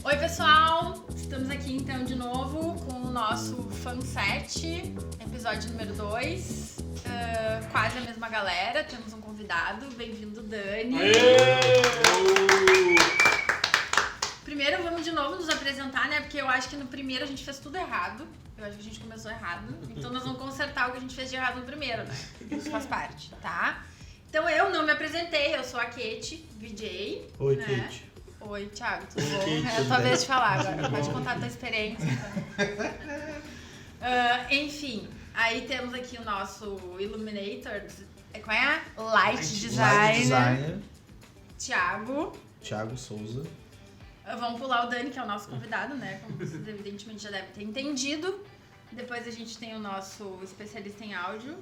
Oi pessoal, estamos aqui então de novo com o nosso Fanset, episódio número 2, quase a mesma galera, temos um convidado, bem-vindo Dani. Primeiro vamos de novo nos apresentar, né, porque eu acho que no primeiro a gente fez tudo errado, eu acho que a gente começou errado, então nós vamos consertar o que a gente fez de errado no primeiro, né, isso faz parte, tá? Então eu não me apresentei, eu sou a Kate, VJ. Oi, né? Kate. Oi, Thiago, tudo bom? Kate, É a tua vez de falar agora, pode contar a tua experiência. Enfim, aí temos aqui o nosso Illuminator, qual é? Light Designer. Thiago Souza. Vamos pular o Dani, que é o nosso convidado, né? Como vocês evidentemente já devem ter entendido. Depois a gente tem o nosso especialista em áudio.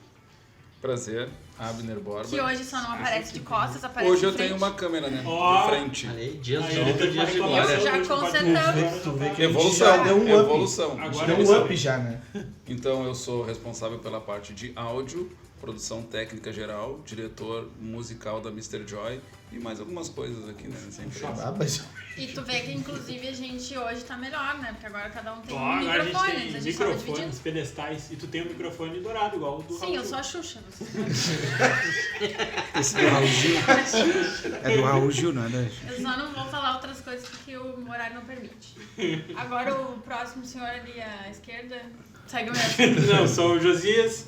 Prazer, Abner Borba. Que hoje só não aparece de costas, aparece hoje de eu frente. tenho uma câmera, né? De frente. Aí, dias de glória. Já consertamos. Tu vê que Evolução, já deu um evolução. up. Agora deu um up já, né? Então eu sou responsável pela parte de áudio, produção técnica geral, diretor musical da Mr. Joy e mais algumas coisas aqui, né? Nessa empresa. E tu vê que inclusive a gente hoje tá melhor, né? Porque agora cada um tem um agora microfone. a gente tem microfones, pedestais, e tu tem um microfone dourado, igual o do Raul. Sim, eu sou a Xuxa. Esse do Raul Gil. É do Raul Gil, não é da Xuxa. Eu só não vou falar outras coisas porque o horário não permite. Agora o próximo senhor ali à esquerda, segue o mesmo. Não, eu sou o Josias,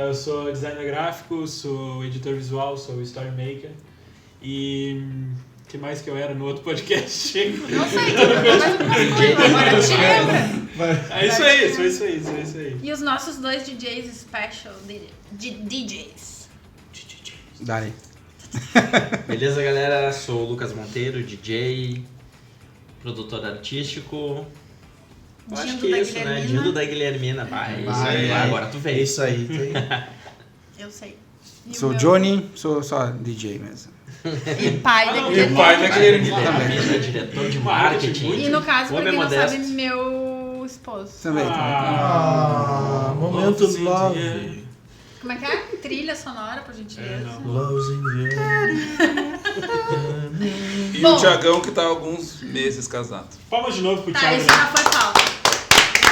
eu sou designer gráfico, sou editor visual, sou story maker. E o que mais que eu era no outro podcast? Não sei, agora te lembra. É isso aí. E os nossos dois DJs special, DJs. Dale. Beleza, galera? Sou o Lucas Monteiro, DJ, produtor artístico. Acho que é isso, né? Dindo da Guilhermina. Agora tu veio. Isso aí. Eu sei. Sou o Johnny, sou só DJ mesmo. E pai da Guilhermina. E pai da Guilhermina. Guilhermina, diretor de marketing. E no caso, pra Homem quem não modesto. sabe, meu esposo. Também. Momento love. Como é que é? Trilha sonora, por gentileza. Love's in the air. E Bom. o Thiagão que tá há alguns meses casado. Palmas de novo pro Tá, Thiago. isso já foi pauta.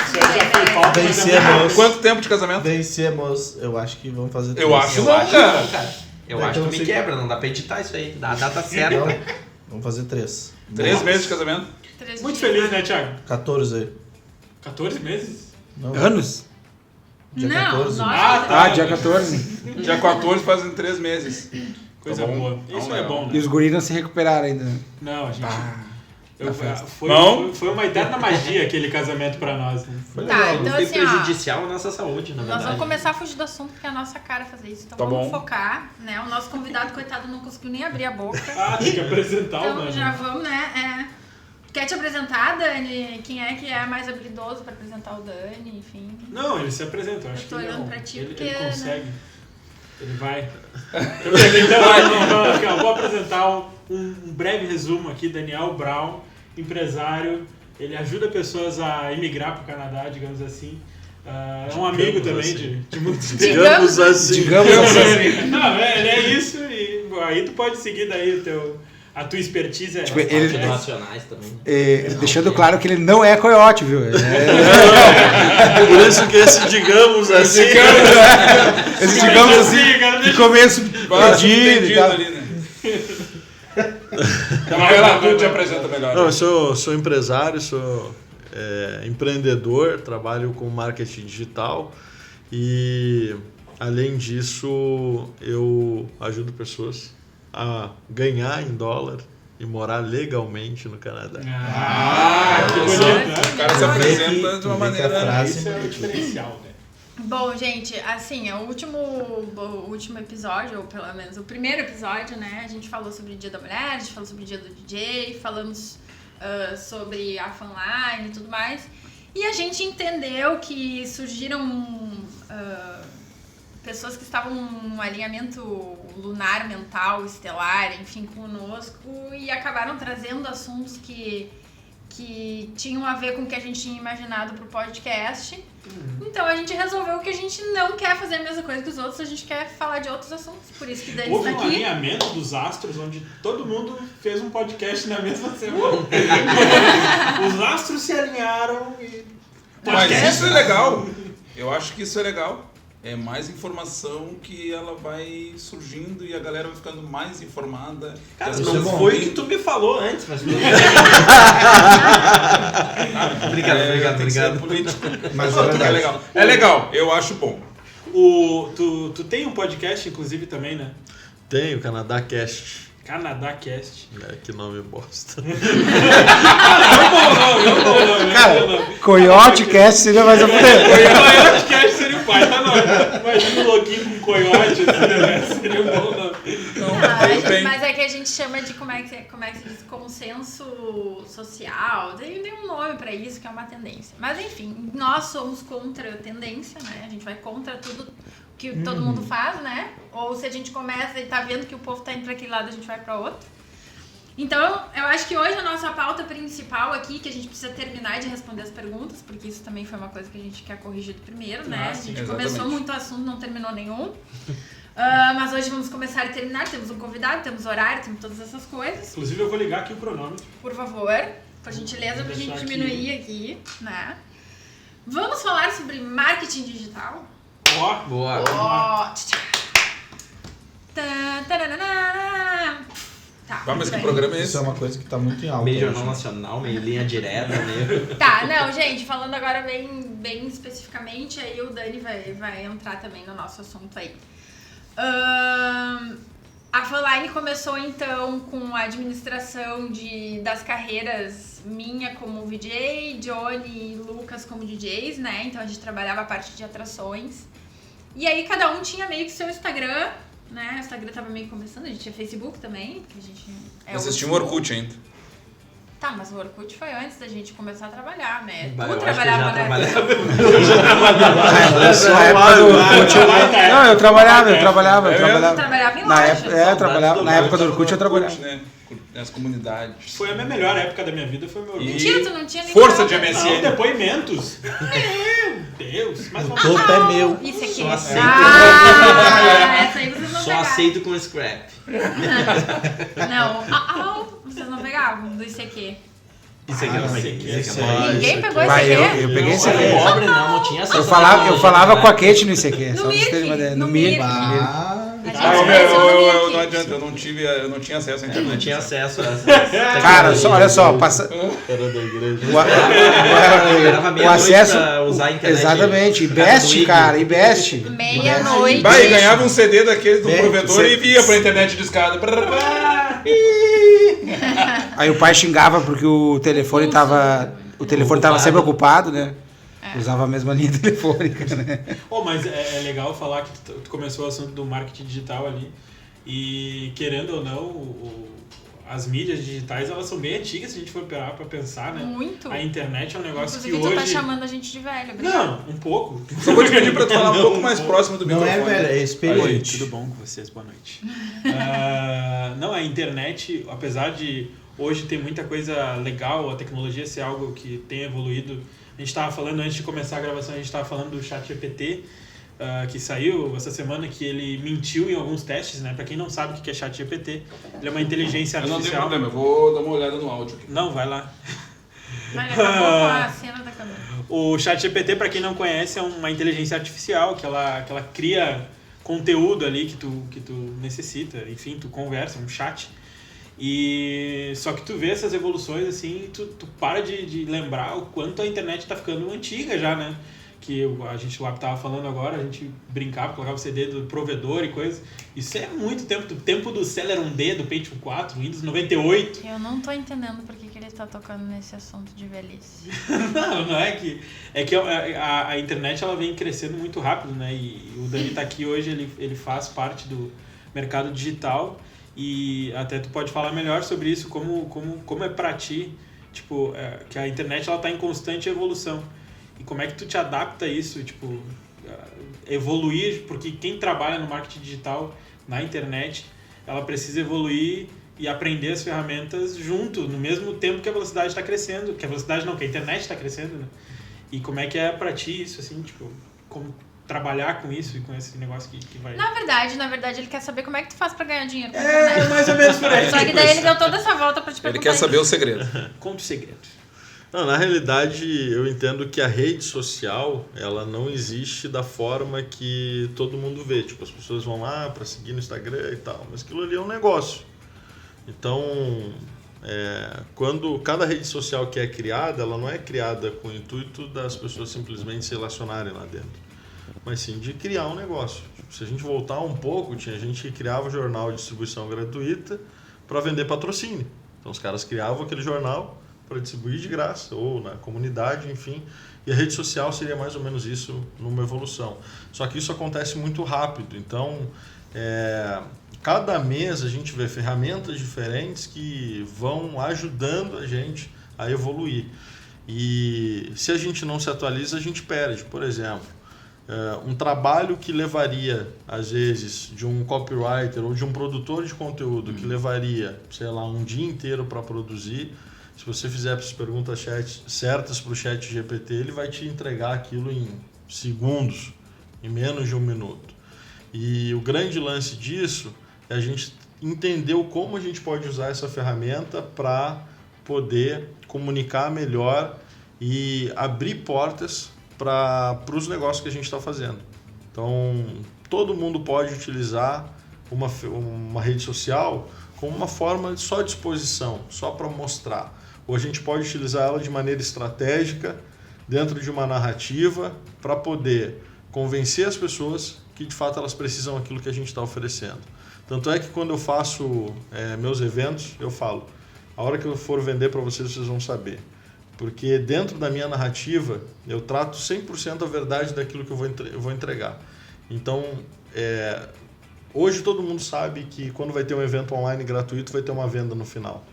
Isso já foi falta. Vencemos. Quanto tempo de casamento? Vencemos. Eu acho que vamos fazer Eu acho não, cara. Eu acho que tu me quebra, não dá pra editar isso aí. Dá a data certa. Não, vamos fazer 3. 3 meses de casamento? Muito feliz, né, Thiago? 14. 14 meses? Não. Anos? Dia Não, 14. nossa. Dia 14. Dia 14 fazem 3 meses. Coisa Tá bom. boa. Isso Não, é não. bom, E né? os guris não se recuperaram ainda. Não, a gente... festa. Foi uma eterna magia aquele casamento pra nós, né? Foi Tá, legal, então foi assim, ó, prejudicial à nossa saúde, na Nós verdade. vamos começar a fugir do assunto porque é a nossa cara fazer isso. Então Tá vamos bom. focar, né? O nosso convidado, coitado, não conseguiu nem abrir a boca. Tem que apresentar o Então mano. já vamos, né? Quer te apresentar, Dani? Quem é que é mais habilidoso pra apresentar o Dani, enfim. Não, ele se apresentou. Acho Eu tô que olhando não. pra ti Ele porque, consegue. Ele vai. Então, aqui, ó, vou apresentar um breve resumo aqui. Daniel Brown, empresário. Ele ajuda pessoas a imigrar para o Canadá, digamos assim. É um amigo também de muito tempo. Digamos assim. Não, ele é isso. E aí tu pode seguir daí a tua expertise. Tipo, é ele- Nacionais também. Deixando claro que ele não é coiote, viu? Por isso que esse, digamos assim. Esse, digamos assim, de começo perdido e tal. ali, né? Então, tu te apresenta melhor. Não, eu sou empresário, sou empreendedor, trabalho com marketing digital e, além disso, eu ajudo pessoas a ganhar em dólar e morar legalmente no Canadá. Que bonito, né? O cara se apresenta de uma maneira... Isso é o diferencial, né? Bom, gente, assim, o último episódio, ou pelo menos o primeiro episódio, né? A gente falou sobre o Dia da Mulher, a gente falou sobre o Dia do DJ, falamos sobre a fanline e tudo mais. E a gente entendeu que surgiram pessoas que estavam num alinhamento lunar, mental, estelar, enfim, conosco e acabaram trazendo assuntos que tinham a ver com o que a gente tinha imaginado pro podcast. Então a gente resolveu que a gente não quer fazer a mesma coisa que os outros, a gente quer falar de outros assuntos. Por isso que Dani Houve está um aqui. alinhamento dos astros onde todo mundo fez um podcast na mesma semana. Mas isso é legal. Eu acho que isso é legal. É mais informação que ela vai surgindo e a galera vai ficando mais informada. Cara, Isso não é bom. foi o que tu me falou antes, mas... Obrigado. Ser político. Mas É legal. É legal, eu acho bom. Tu tem um podcast, inclusive, também, né? Tem o Canadá Cast. Canadá Cast. Que nome bosta. Cara, Coyote Cast seria mais a fuder. Coyote Cast seria o pai, tá não. Imagina um louquinho com coiote, assim, né? Seria um bom nome. Mas é que a gente chama de, como é que se diz, consenso social. Tem um nome pra isso, que é uma tendência. Mas enfim, nós somos contra a tendência, né? A gente vai contra tudo que todo mundo faz, né? Ou se a gente começa e tá vendo que o povo tá indo pra aquele lado, a gente vai pra outro. Então, eu acho que hoje a nossa pauta principal aqui, que a gente precisa terminar de responder as perguntas, porque isso também foi uma coisa que a gente quer corrigir do primeiro, né? A gente começou muito assunto, não terminou nenhum. Mas hoje vamos começar e terminar. Temos um convidado, temos horário, temos todas essas coisas. Inclusive, eu vou ligar aqui o cronômetro. Por favor, por gentileza, pra gente diminuir aqui, né? Vamos falar sobre marketing digital? Boa. Tá, mas que programa é esse? Isso é uma coisa que tá muito em alta. Meio hoje. Jornal Nacional, meio linha direta, meio... Tá, não, gente, falando agora bem especificamente, aí o Dani vai entrar também no nosso assunto aí. A Fanline começou então com a administração das carreiras minha como VJ, Johnny e Lucas como DJs, né? Então a gente trabalhava a parte de atrações. E aí cada um tinha meio que seu Instagram, né? O Instagram tava meio começando, a gente tinha Facebook também, porque a gente... Vocês tinham Orkut ainda. Tá, mas o Orkut foi antes da gente começar a trabalhar, né? Eu Tu acho que trabalhava, já né? trabalhava. Não, eu trabalhava. Tu trabalhava em Na loja. época, trabalhava. Na época do Orkut eu trabalhava. Né? Nas comunidades. Foi a minha melhor época da minha vida, foi o meu Orkut. Mentira, tu não tinha nem Força de nada. MSN. Não, depoimentos. Meu Deus. Mas vamos Topo é meu. Isso aqui. Só aceito. Essa aí vocês não Só pegavam. aceito com scrap. Não, vocês não pegavam do ICQ. Isso aqui eu não peguei. Isso aqui eu não peguei. Ninguém pegou Vai, ICQ? eu peguei esse Eu aqui. era pobre, não tinha acesso. Eu falava com a Kate no ICQ. No Só pra vocês terem uma ideia. Mirk. No No Mirk. Mirk. No Mirk. A gente conheceu no Não Mirk. adianta, eu não tinha acesso à internet. Não tinha acesso a essa. Cara, olha só, passa... Era da igreja. o acesso... pra usar a internet. Exatamente, Ibest, cara, Ibest. Meia-noite. Vai, ganhava um CD daquele do Bem, provedor você- e via pra internet de escada. Aí o pai xingava porque o telefone tava sempre ocupado, né? Usava a mesma linha telefônica, né? Mas é legal falar que tu começou o assunto do marketing digital ali. E querendo ou não, as mídias digitais elas são bem antigas se a gente for parar pra pensar, né? Muito. A internet é um negócio Inclusive, que tu hoje... tá chamando a gente de velho. obrigada. Não, um pouco. Só vou te pedir pra tu falar um pouco mais próximo do microfone. é Oi, experiente. tudo bom com vocês? Boa noite. Não, a internet, apesar de hoje ter muita coisa legal, a tecnologia ser algo que tem evoluído. A gente estava falando, antes de começar a gravação, a gente estava falando do ChatGPT, que saiu essa semana, que ele mentiu em alguns testes, né? Para quem não sabe o que é ChatGPT, ele é uma inteligência Eu não tenho artificial. problema, eu vou dar uma olhada no áudio aqui. Não, vai lá. Vai, acabou com a cena da câmera. O ChatGPT, para quem não conhece, é uma inteligência artificial que ela cria conteúdo ali que tu necessita, enfim, tu conversa, um chat. E só que tu vê essas evoluções assim, tu para de lembrar o quanto a internet tá ficando antiga já, né? Que a gente lá tava falando agora, a gente brincava, colocava o CD do provedor e coisa. Isso é muito tempo, do tempo do Celeron D, do Pentium 4, Windows 98. Eu não tô entendendo por que ele tá tocando nesse assunto de velhice. Não é que... É que a internet ela vem crescendo muito rápido, né? E o Dani tá aqui hoje, ele faz parte do mercado digital. E até tu pode falar melhor sobre isso, como é pra ti, tipo, que a internet ela tá em constante evolução. E como é que tu te adapta a isso, tipo, evoluir, porque quem trabalha no marketing digital, na internet, ela precisa evoluir e aprender as ferramentas junto, no mesmo tempo que a velocidade está crescendo, que a velocidade não, que a internet está crescendo, né? E como é que é pra ti isso, assim, tipo, como trabalhar com isso e com esse negócio que vai... Na verdade, ele quer saber como é que tu faz pra ganhar dinheiro com a internet. mais ou menos por aí. Só que daí ele deu toda essa volta pra te perguntar. Ele quer saber o segredo. Conta o segredo. Não, na realidade, eu entendo que a rede social, ela não existe da forma que todo mundo vê. Tipo, as pessoas vão lá para seguir no Instagram e tal, mas aquilo ali é um negócio. Então, quando cada rede social que é criada, ela não é criada com o intuito das pessoas simplesmente se relacionarem lá dentro, mas sim de criar um negócio. Tipo, se a gente voltar um pouco, tinha gente que criava jornal de distribuição gratuita para vender patrocínio. Então, os caras criavam aquele jornal para distribuir de graça, ou na comunidade, enfim. E a rede social seria mais ou menos isso numa evolução. Só que isso acontece muito rápido. Então, cada mês a gente vê ferramentas diferentes que vão ajudando a gente a evoluir. E se a gente não se atualiza, a gente perde. Por exemplo, um trabalho que levaria, às vezes, de um copywriter ou de um produtor de conteúdo que levaria, sei lá, um dia inteiro para produzir. Se você fizer as perguntas certas para o ChatGPT, ele vai te entregar aquilo em segundos, em menos de 1 minuto. E o grande lance disso é a gente entender como a gente pode usar essa ferramenta para poder comunicar melhor e abrir portas para os negócios que a gente está fazendo. Então, todo mundo pode utilizar uma rede social como uma forma só de exposição, só para mostrar. Ou a gente pode utilizar ela de maneira estratégica, dentro de uma narrativa, para poder convencer as pessoas que de fato elas precisam daquilo que a gente está oferecendo. Tanto é que quando eu faço meus eventos, eu falo, a hora que eu for vender para vocês, vocês vão saber. Porque dentro da minha narrativa, eu trato 100% a verdade daquilo que eu vou entregar. Então, hoje todo mundo sabe que quando vai ter um evento online gratuito, vai ter uma venda no final.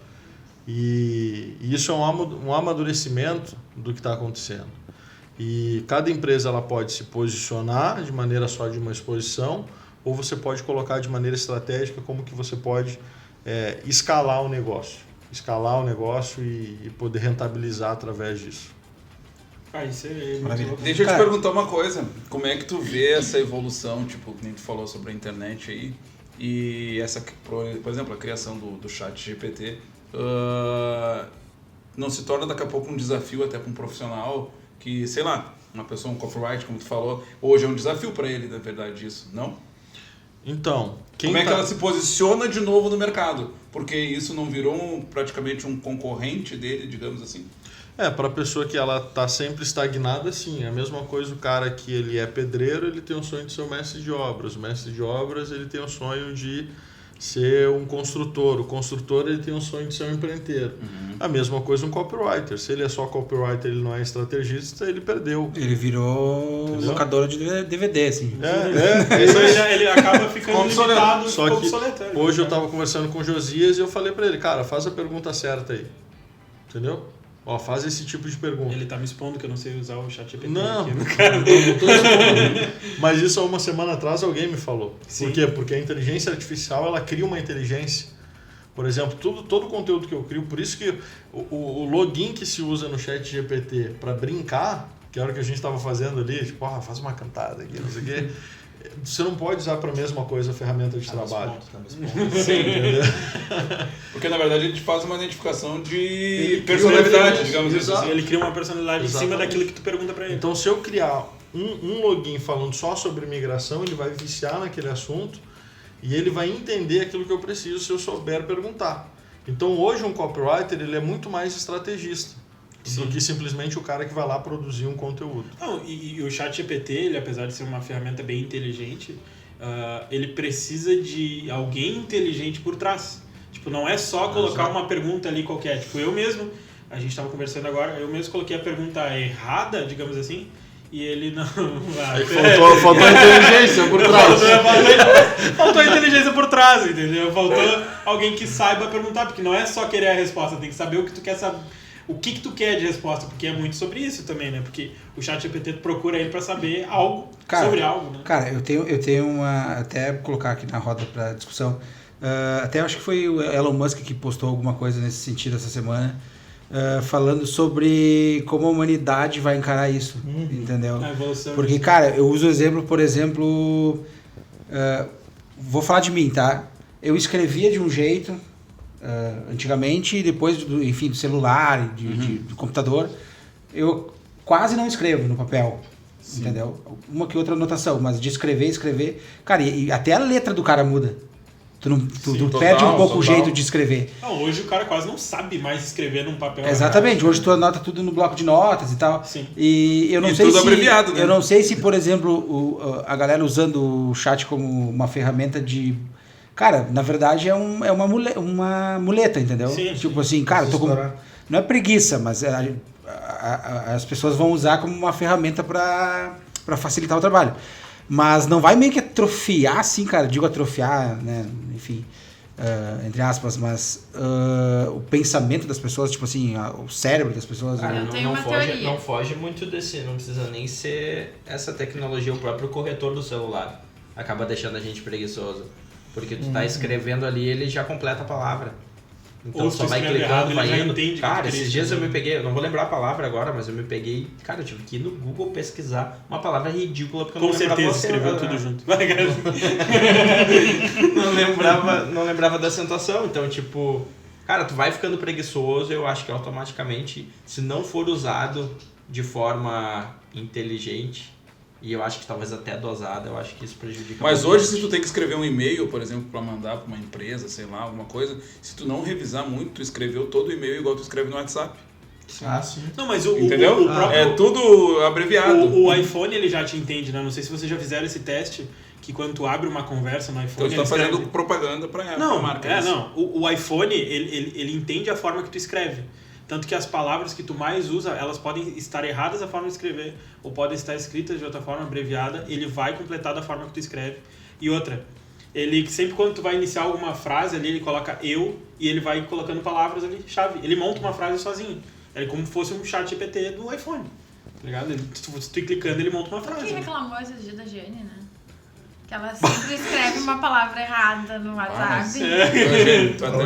E isso é um amadurecimento do que está acontecendo. E cada empresa ela pode se posicionar de maneira só de uma exposição, ou você pode colocar de maneira estratégica como que você pode escalar o negócio. Escalar o negócio e poder rentabilizar através disso. Isso é muito louco. Deixa eu te perguntar uma coisa. Como é que tu vê essa evolução, tipo, que a gente falou sobre a internet aí, e essa, por exemplo, a criação do ChatGPT, não se torna daqui a pouco um desafio até para um profissional que, sei lá, uma pessoa, um copyright, como tu falou, hoje é um desafio para ele, na verdade, isso, não? Então, como é que ela se posiciona de novo no mercado? Porque isso não virou praticamente um concorrente dele, digamos assim? Para a pessoa que ela está sempre estagnada, sim. É a mesma coisa o cara que ele é pedreiro, ele tem o sonho de ser um mestre de obras. O mestre de obras, ele tem o sonho de ser um construtor. O construtor, ele tem o sonho de ser um empreiteiro. A mesma coisa um copywriter. Se ele é só copywriter, ele não é estrategista, ele perdeu. Ele virou locador de DVD, assim. Ele acaba ficando limitado. Só que hoje eu estava conversando com o Josias e eu falei para ele, cara, faz a pergunta certa aí. Entendeu? Faz esse tipo de pergunta. Ele tá me expondo que eu não sei usar o ChatGPT. Não, aqui, não tô expondo. Mas isso há uma semana atrás alguém me falou. Sim. Por quê? Porque a inteligência artificial, ela cria uma inteligência. Por exemplo, todo o conteúdo que eu crio, por isso que o login que se usa no ChatGPT para brincar, que era o que a gente estava fazendo ali, tipo, faz uma cantada aqui, não sei o quê. Você não pode usar para a mesma coisa a ferramenta de trabalho. Sim, entendeu? Porque na verdade a gente faz uma identificação de personalidade, digamos isso. Assim. Ele cria uma personalidade em cima daquilo que tu pergunta para ele. Então, se eu criar um login falando só sobre migração, ele vai viciar naquele assunto e ele vai entender aquilo que eu preciso se eu souber perguntar. Então, hoje um copywriter ele é muito mais estrategista. Sim. Do que simplesmente o cara que vai lá produzir um conteúdo. Não, e o ChatGPT, ele, apesar de ser uma ferramenta bem inteligente, ele precisa de alguém inteligente por trás. Tipo, não é só colocar uma pergunta ali qualquer. Tipo, eu mesmo, a gente estava conversando agora, eu mesmo coloquei a pergunta errada, digamos assim, e ele não... Faltou a inteligência por trás. Faltou a inteligência por trás, entendeu? Faltou alguém que saiba perguntar, porque não é só querer a resposta, tem que saber o que tu quer saber. O que tu quer de resposta, porque é muito sobre isso também, né? Porque o ChatGPT procura ele para saber algo sobre algo, né? Cara, eu tenho uma... Até colocar aqui na roda para discussão. Até acho que foi o Elon Musk que postou alguma coisa nesse sentido essa semana, falando sobre como a humanidade vai encarar isso, entendeu? A evolução. Porque, cara, eu uso o exemplo, por exemplo... vou falar de mim, tá? Eu escrevia de um jeito... Antigamente, depois do celular, do computador, eu quase não escrevo no papel. Sim. Entendeu? Uma que outra anotação, mas de escrever... Cara, e até a letra do cara muda. Tu perde um pouco o jeito de escrever. Não, hoje o cara quase não sabe mais escrever num papel. Exatamente, hoje tu anota tudo no bloco de notas e tal. Sim. E eu não sei tudo se, abreviado, né? Eu não sei se, por exemplo, a galera usando o chat como uma ferramenta de... Cara, na verdade é uma muleta, entendeu? Sim, tipo assim, cara, tô com... Não é preguiça, mas as pessoas vão usar como uma ferramenta para facilitar o trabalho. Mas não vai meio que atrofiar, assim, cara. Digo atrofiar, né? Enfim, entre aspas, mas o pensamento das pessoas, tipo assim, o cérebro das pessoas. Cara, teoria. não foge muito desse, não precisa nem ser essa tecnologia, o próprio corretor do celular acaba deixando a gente preguiçoso. Porque tu tá escrevendo ali, ele já completa a palavra. Então Ou só vai escreve clicando, errado, vai ele já indo. entende Cara, que esses dias eu me peguei, eu não vou lembrar a palavra agora, mas eu me peguei, cara, eu tive que ir no Google pesquisar uma palavra ridícula, porque eu não lembrava. Com certeza, escreveu tudo junto. não lembrava da acentuação, então tipo, cara, tu vai ficando preguiçoso, eu acho que automaticamente, se não for usado de forma inteligente, e eu acho que talvez até dosada, eu acho que isso prejudica. Mas hoje, se tu tem que escrever um e-mail, por exemplo, para mandar para uma empresa, sei lá, alguma coisa, se tu não revisar muito, tu escreveu todo o e-mail igual tu escreve no WhatsApp. Sim. Não, mas entendeu? O próprio, é tudo abreviado. O iPhone, ele já te entende, né? Não sei se vocês já fizeram esse teste, que quando tu abre uma conversa no iPhone... Então tu tá fazendo propaganda para a marca. Não. O iPhone, ele entende a forma que tu escreve. Tanto que as palavras que tu mais usa, elas podem estar erradas a forma de escrever, ou podem estar escritas de outra forma, abreviada, ele vai completar da forma que tu escreve. E outra, ele sempre quando tu vai iniciar alguma frase ali, ele coloca eu, e ele vai colocando palavras ali, chave. Ele monta uma frase sozinho. É como se fosse um chat GPT do iPhone. Tá ligado? Se tu ir clicando, ele monta uma frase. Quem reclamou esses dias da Jane, né? Que ela sempre escreve uma palavra errada no WhatsApp.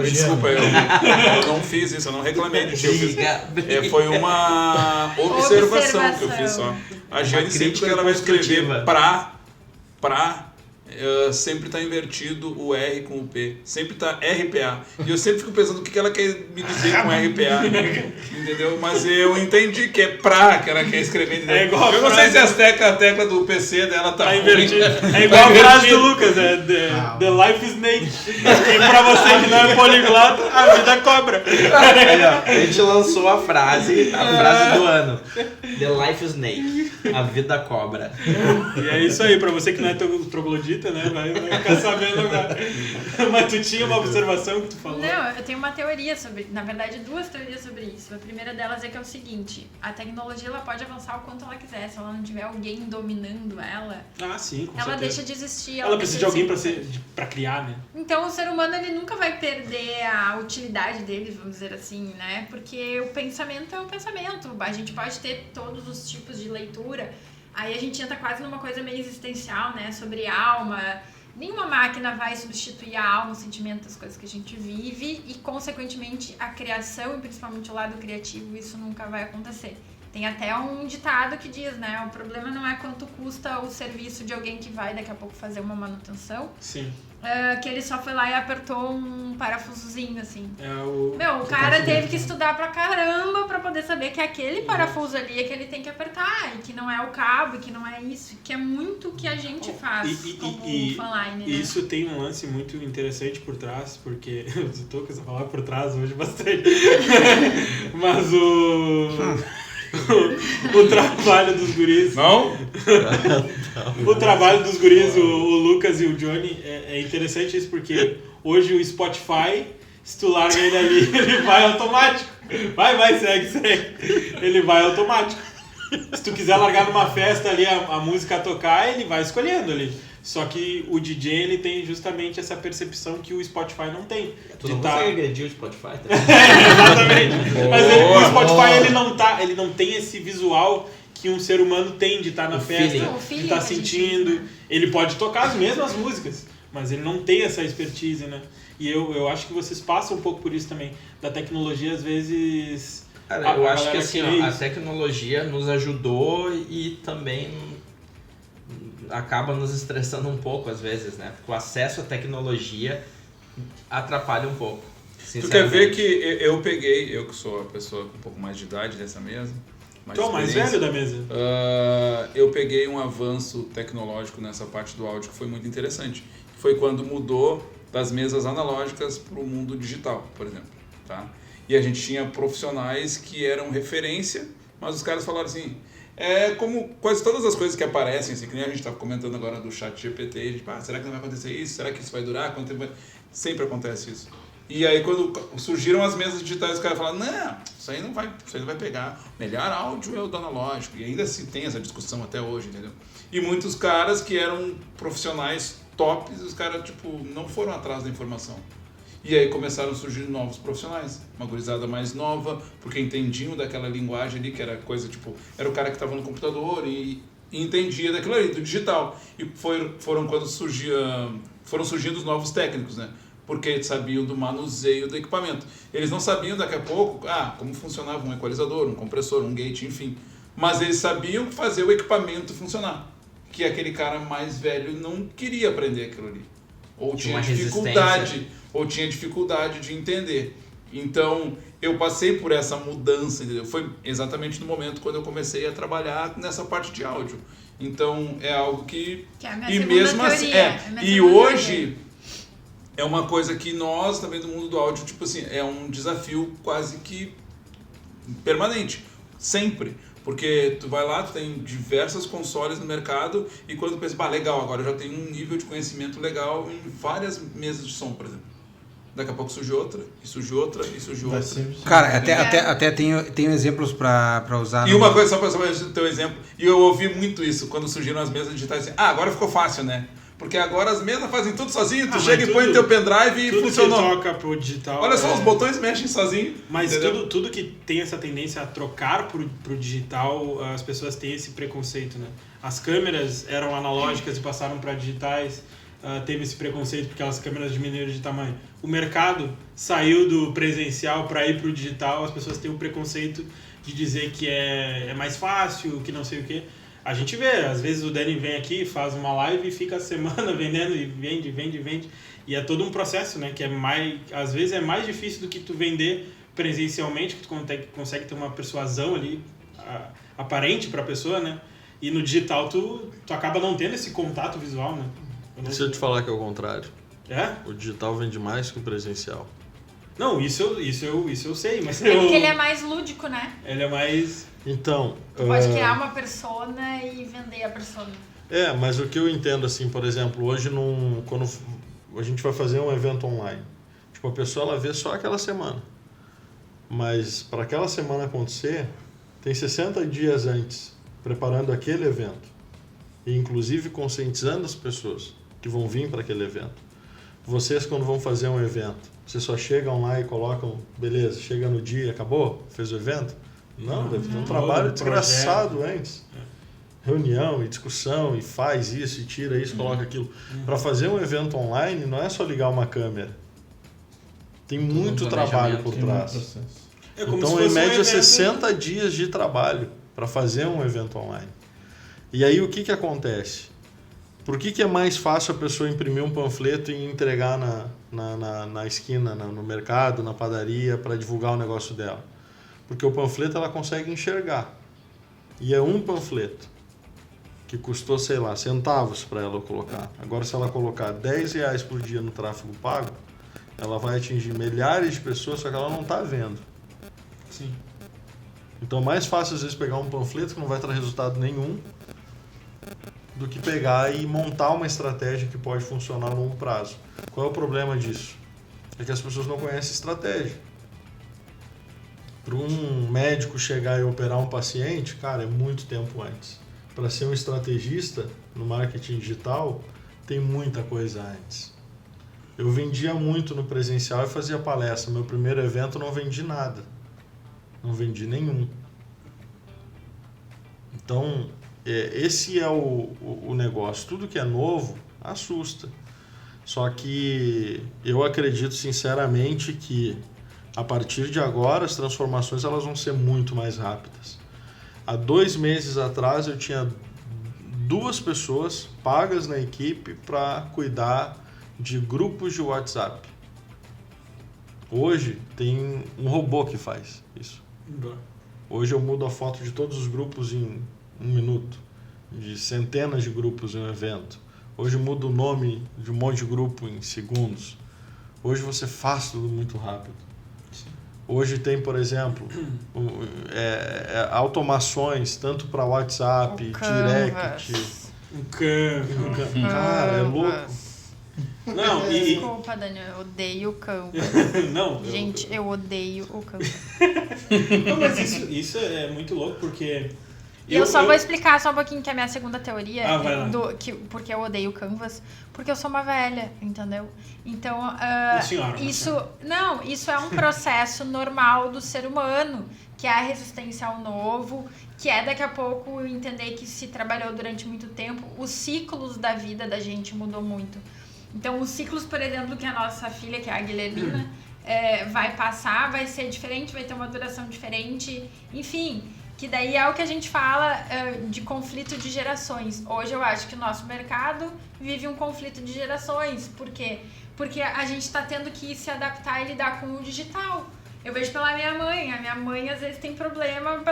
Desculpa, eu não fiz isso, eu não reclamei de ti. Foi uma observação que eu fiz só. A Jane sempre que ela vai escrever sempre tá invertido o R com o P. Sempre tá RPA. E eu sempre fico pensando o que ela quer me dizer com RPA. Entendeu? Mas eu entendi que é que ela quer escrever. Entendeu? É igual eu não sei se a tecla do PC dela tá invertida. É igual a frase do Lucas, The Life is Snake. E pra você que não é poliglota, a vida cobra. A gente lançou a frase do ano. The Life is Snake. A vida cobra. E é isso aí, pra você que não é troglodita, né? Vai ficar sabendo agora. Mas tu tinha uma observação que tu falou? Não, eu tenho uma teoria sobre... Na verdade, 2 teorias sobre isso. A primeira delas é que é o seguinte. A tecnologia, ela pode avançar o quanto ela quiser. Se ela não tiver alguém dominando ela... Ah, sim, com ela certeza. deixa de existir. Ela precisa de alguém pra criar, né? Então, o ser humano, ele nunca vai perder a utilidade dele, vamos dizer assim, né? Porque o pensamento é o pensamento. A gente pode ter todos os tipos de leitura. Aí a gente entra quase numa coisa meio existencial, né? Sobre alma. Nenhuma máquina vai substituir a alma, o sentimento das coisas que a gente vive e, consequentemente, a criação e principalmente o lado criativo, isso nunca vai acontecer. Tem até um ditado que diz, né? O problema não é quanto custa o serviço de alguém que vai daqui a pouco fazer uma manutenção. Sim. Que ele só foi lá e apertou um parafusozinho, assim. O cara teve que estudar pra caramba pra poder saber que aquele parafuso ali é que ele tem que apertar, e que não é o cabo, e que não é isso, que é muito o que a gente faz como fanline, né? Isso tem um lance muito interessante por trás, porque eu tô com essa palavra por trás hoje bastante. Mas o trabalho dos guris... Não? O trabalho dos guris, o Lucas e o Johnny, é interessante isso, porque hoje o Spotify, se tu larga ele ali, ele vai automático. Vai, segue. Ele vai automático. Se tu quiser largar numa festa ali a música a tocar, ele vai escolhendo ali. Só que o DJ, ele tem justamente essa percepção que o Spotify não tem. Tu não consegue agredir o Spotify, tá? Exatamente. Mas o Spotify, ele não tem esse visual que um ser humano tem de estar na festa, de estar sentindo. Ele pode tocar as mesmas músicas, mas ele não tem essa expertise, né? E eu acho que vocês passam um pouco por isso também. Da tecnologia, às vezes... Cara, eu acho que assim, a tecnologia nos ajudou e também acaba nos estressando um pouco às vezes, né? Porque o acesso à tecnologia atrapalha um pouco. Tu quer ver que eu peguei, eu que sou a pessoa com um pouco mais de idade dessa mesa, Tu é o mais velho da mesa. Eu peguei um avanço tecnológico nessa parte do áudio que foi muito interessante. Foi quando mudou das mesas analógicas para o mundo digital, por exemplo. Tá? E a gente tinha profissionais que eram referência, mas os caras falaram assim, como quase todas as coisas que aparecem, assim, que nem a gente estava comentando agora do chat GPT, será que não vai acontecer isso? Será que isso vai durar? Quanto tempo vai... Sempre acontece isso. E aí quando surgiram as mesas digitais, os caras falaram, não, isso aí não vai pegar. Melhor áudio é o do analógico. E ainda se tem essa discussão até hoje, entendeu? E muitos caras que eram profissionais tops, os caras, não foram atrás da informação. E aí começaram a surgir novos profissionais, uma gurizada mais nova, porque entendiam daquela linguagem ali, que era coisa, era o cara que estava no computador e entendia daquilo ali, do digital. E foram quando foram surgindo os novos técnicos, né? Porque eles sabiam do manuseio do equipamento. Eles não sabiam daqui a pouco como funcionava um equalizador, um compressor, um gate, enfim. Mas eles sabiam fazer o equipamento funcionar. Que aquele cara mais velho não queria aprender aquilo ali. Ou tinha dificuldade de entender. Então, eu passei por essa mudança, entendeu? Foi exatamente no momento quando eu comecei a trabalhar nessa parte de áudio. Então, é algo que é a minha e mesmo teoria, assim, e hoje é uma coisa que nós também do mundo do áudio, é um desafio quase que permanente, sempre. Porque tu vai lá, tu tem diversas consoles no mercado e quando tu pensa, legal, agora eu já tenho um nível de conhecimento legal em várias mesas de som, por exemplo. Daqui a pouco surge outra, e surge outra, e surge outra. Cara, até tenho exemplos pra usar. E uma coisa, só pra saber o teu exemplo, e eu ouvi muito isso quando surgiram as mesas digitais, assim, agora ficou fácil, né? Porque agora as mesas fazem tudo sozinho, tu chega e põe no teu pendrive e funcionou. Tudo que toca pro digital... Olha só, os botões mexem sozinho. Mas tudo que tem essa tendência a trocar pro digital, as pessoas têm esse preconceito, né? As câmeras eram analógicas e passaram para digitais, teve esse preconceito porque as câmeras diminuíram de tamanho. O mercado saiu do presencial para ir pro digital, as pessoas têm o preconceito de dizer que é mais fácil, que não sei o quê. A gente vê, às vezes o Danny vem aqui, faz uma live e fica a semana vendendo e vende. E é todo um processo, né? Que às vezes é mais difícil do que tu vender presencialmente, que tu consegue ter uma persuasão ali aparente para a pessoa, né? E no digital tu acaba não tendo esse contato visual, né? Se eu te falar que é o contrário. É? O digital vende mais que o presencial. Não, isso eu sei, mas... É porque ele é mais lúdico, né? Ele é mais... Então... Tu pode criar uma persona e vender a persona. Mas o que eu entendo, assim, por exemplo, hoje quando a gente vai fazer um evento online, a pessoa ela vê só aquela semana. Mas para aquela semana acontecer, tem 60 dias antes, preparando aquele evento. E inclusive conscientizando as pessoas que vão vir para aquele evento. Vocês, quando vão fazer um evento, vocês só chegam lá e colocam, beleza, chega no dia, acabou, fez o evento? Não, deve ter um trabalho desgraçado antes. Reunião e discussão, e faz isso, e tira isso, coloca aquilo. Para fazer um evento online, não é só ligar uma câmera. Tem muito trabalho por trás. Então, em média, 60 dias de trabalho para fazer um evento online. E aí, o que acontece? Por que é mais fácil a pessoa imprimir um panfleto e entregar na esquina, no mercado, na padaria, para divulgar o negócio dela? Porque o panfleto ela consegue enxergar. E é um panfleto que custou, sei lá, centavos para ela colocar. Agora, se ela colocar R$10 por dia no tráfego pago, ela vai atingir milhares de pessoas, só que ela não está vendo. Sim. Então, é mais fácil, às vezes, pegar um panfleto que não vai ter resultado nenhum do que pegar e montar uma estratégia que pode funcionar a longo prazo. Qual é o problema disso? É que as pessoas não conhecem estratégia. Para um médico chegar e operar um paciente, cara, é muito tempo antes. Para ser um estrategista no marketing digital, tem muita coisa antes. Eu vendia muito no presencial e fazia palestra. Meu primeiro evento não vendi nada. Não vendi nenhum. Então, esse é o negócio. Tudo que é novo assusta. Só que eu acredito sinceramente que a partir de agora as transformações elas vão ser muito mais rápidas. Há 2 meses atrás eu tinha 2 pessoas pagas na equipe para cuidar de grupos de WhatsApp. Hoje tem um robô que faz isso. Hoje eu mudo a foto de todos os grupos em 1 minuto, de centenas de grupos em um evento. Hoje eu mudo o nome de um monte de grupo em segundos. Hoje você faz tudo muito rápido. Hoje tem, por exemplo, automações tanto para WhatsApp, Direct. Cara, é louco. Não, Desculpa, Daniel, eu odeio o Canvas. Não, Gente, eu odeio o Canvas. Não, mas isso é muito louco, porque... Eu só vou explicar só um pouquinho que é a minha segunda teoria, vai lá. Porque eu odeio o Canvas, porque eu sou uma velha, entendeu? Então, isso é um processo normal do ser humano, que é a resistência ao novo, que é daqui a pouco entender que se trabalhou durante muito tempo, os ciclos da vida da gente mudou muito. Então, os ciclos, por exemplo, que a nossa filha, que é a Guilhermina, vai passar, vai ser diferente, vai ter uma duração diferente, enfim... Que daí é o que a gente fala de conflito de gerações. Hoje eu acho que o nosso mercado vive um conflito de gerações. Por quê? Porque a gente está tendo que se adaptar e lidar com o digital. Eu vejo pela minha mãe. A minha mãe às vezes tem problema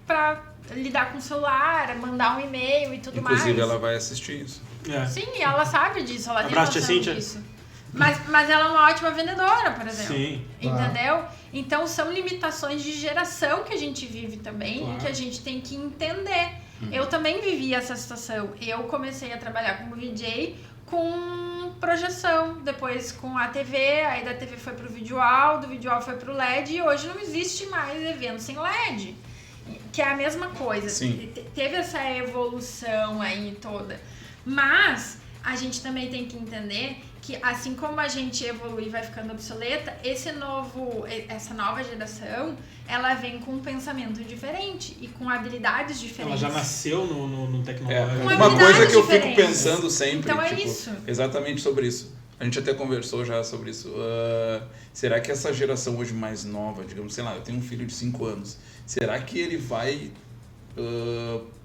para lidar com o celular, mandar um e-mail e tudo mais. Inclusive ela vai assistir isso. Sim, ela sabe disso, ela tem Abraço, noção disso. Mas ela é uma ótima vendedora, por exemplo. Sim. Entendeu? Então são limitações de geração que a gente vive também e que a gente tem que entender. Eu também vivi essa situação. Eu comecei a trabalhar como VJ com projeção, depois com a TV, aí da TV foi pro videoal, do videoal foi pro LED e hoje não existe mais evento sem LED. Que é a mesma coisa. Sim. Teve essa evolução aí toda. Mas a gente também tem que entender que assim como a gente evolui e vai ficando obsoleta, essa nova geração, ela vem com um pensamento diferente e com habilidades diferentes. Ela já nasceu no tecnológico. Uma coisa que eu fico pensando sempre, então isso. Exatamente sobre isso. A gente até conversou já sobre isso. Será que essa geração hoje mais nova, digamos, sei lá, eu tenho um filho de 5 anos, será que ele vai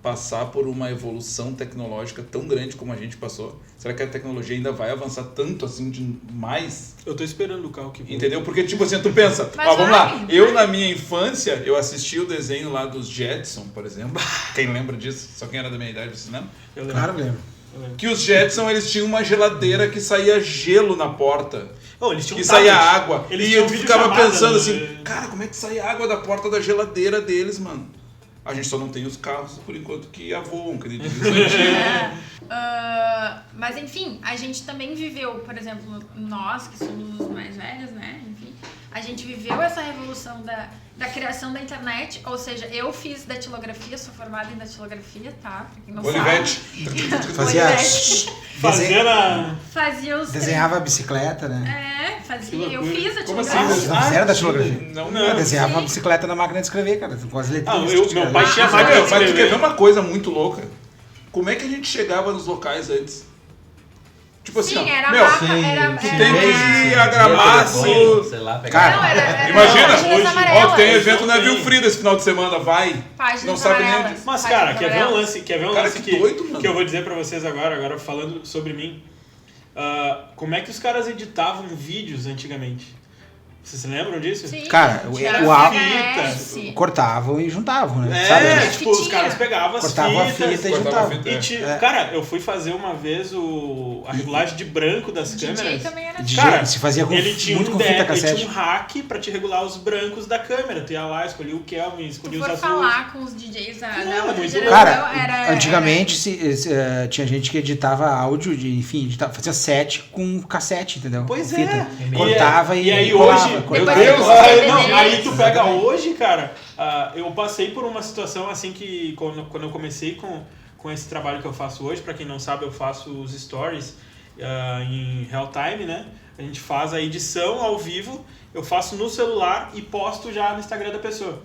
passar por uma evolução tecnológica tão grande como a gente passou? Será que a tecnologia ainda vai avançar tanto assim demais? Eu tô esperando o carro que... Entendeu? Porque tipo assim, tu pensa, vamos lá, eu na minha infância, eu assisti o desenho lá dos Jetson, por exemplo. Quem lembra disso? Só quem era da minha idade, você lembra? Eu lembro. Claro, lembro. Que os Jetson, eles tinham uma geladeira que saía gelo na porta. Eles tinham que saía água. Eles e eu ficava pensando assim, cara, como é que sai água da porta da geladeira deles, mano? A gente só não tem os carros, por enquanto, que voam, que nem diz mas enfim, a gente também viveu, por exemplo, nós que somos os mais velhos, né? Enfim, a gente viveu essa revolução da criação da internet, ou seja, eu fiz datilografia, sou formada em datilografia, tá? Pra quem não Olivete. Fazia os... Desenhava a bicicleta, né? Eu fiz datilografia. Como assim? Não era datilografia. Não. Eu desenhava a bicicleta na máquina de escrever, cara, com as letrinhas. Meu pai tinha máquina de Mas tu quer escrever. ver uma coisa muito louca? Como é que a gente chegava nos locais antes? Tipo assim, Sim, era meu, mapa, tu tem que ir a Gramaço. Sei lá, Cara, Não, era Imagina, páginas hoje, amarelas. tem evento na Navio Frida esse final de semana, vai. Páginas Não sabe nem amarelas. onde. Mas, Páginas cara, quer ver um amarelas. lance, Cara, que doido, mano. que eu vou dizer pra vocês agora falando sobre mim. Como é que os caras editavam vídeos antigamente? Vocês se lembram disso? Sim, Cara, tinha o VHS. cortavam e juntavam, né? Sabe? Tipo, os Fitinha. caras pegavam as Cortavam a fitas. fita e cortava juntavam. a fita. Cara, eu fui fazer uma vez a regulagem de branco das DJ câmeras. também era DJ, Cara, se fazia com, ele tinha muito um com fita ele cassete. tinha um hack pra te regular os brancos da câmera. Tu ia lá, escolhia o Kelvin, Se escolhia tu os for azuis. falar com os DJs da Não, outra muito geração, Cara, antigamente tinha gente que editava áudio, fazia set com cassete, entendeu? Pois Com fita. é. Cortava e aí colava, hoje, cortava. meu Deus, DVD, não, aí tu pega exatamente. hoje, cara, eu passei por uma situação assim que quando eu comecei com esse trabalho que eu faço hoje, pra quem não sabe, eu faço os stories em real time, né? A gente faz a edição ao vivo, eu faço no celular e posto já no Instagram da pessoa.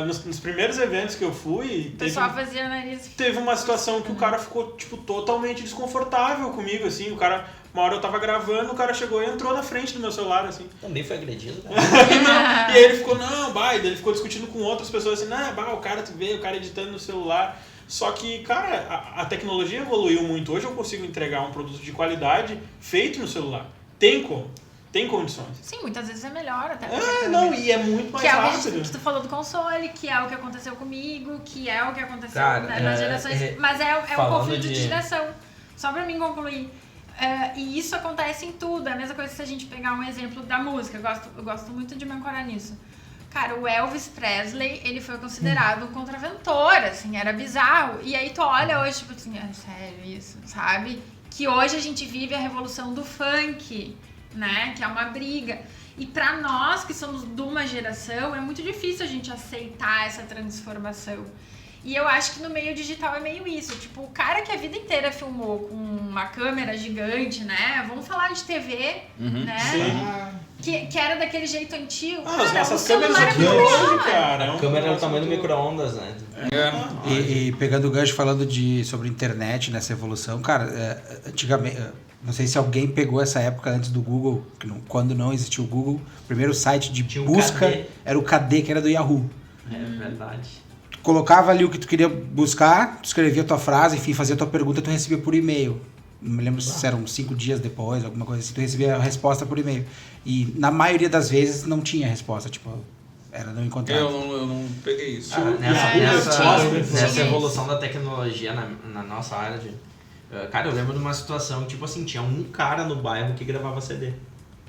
Nos primeiros eventos que eu fui, O pessoal fazia nariz. teve uma situação que o cara ficou, tipo, totalmente desconfortável comigo, assim, uma hora eu tava gravando, o cara chegou e entrou na frente do meu celular, assim. Também foi agredido, né? E aí ele ficou, ele ficou discutindo com outras pessoas, assim, o cara, tu vê, o cara editando no celular. Só que, cara, a tecnologia evoluiu muito. Hoje eu consigo entregar um produto de qualidade feito no celular. Tem como. tem condições. Sim, muitas vezes é melhor até. E é muito mais que é o rápido. que tu falou do console, que é o que aconteceu comigo, que é o que aconteceu Cara, nas gerações. Mas é um falando conflito de de- geração. Só pra mim concluir. E isso acontece em tudo. É a mesma coisa se a gente pegar um exemplo da música. Eu gosto muito de me ancorar nisso. Cara, o Elvis Presley, ele foi considerado um contraventor, assim, era bizarro. E aí tu olha hoje, tipo assim, é sério isso, sabe? Que hoje a gente vive a revolução do funk, né? Que é uma briga. E pra nós, que somos de uma geração, é muito difícil a gente aceitar essa transformação. E eu acho que no meio digital é meio isso. Tipo, o cara que a vida inteira filmou com uma câmera gigante, né? Vamos falar de TV, né? Sim. Que era daquele jeito antigo. As nossas o câmeras celular aqui é muito hoje, melhor. cara. A câmera era o tamanho do micro-ondas, né? E pegando o gancho falando sobre internet nessa evolução, cara, antigamente, não sei se alguém pegou essa época antes do Google, quando não existia o Google, o primeiro site de Tinha um busca KD. era o KD, que era do Yahoo. É verdade. Tu colocava ali o que tu queria buscar, tu escrevia a tua frase, enfim, fazia a tua pergunta, tu recebia por e-mail. Não me lembro se eram 5 dias depois, alguma coisa assim, tu recebia a resposta por e-mail. E na maioria das vezes não tinha resposta, tipo, era não encontrado. Eu não peguei isso. Nessa evolução da tecnologia na nossa área cara, eu lembro de uma situação, tipo assim, tinha um cara no bairro que gravava CD.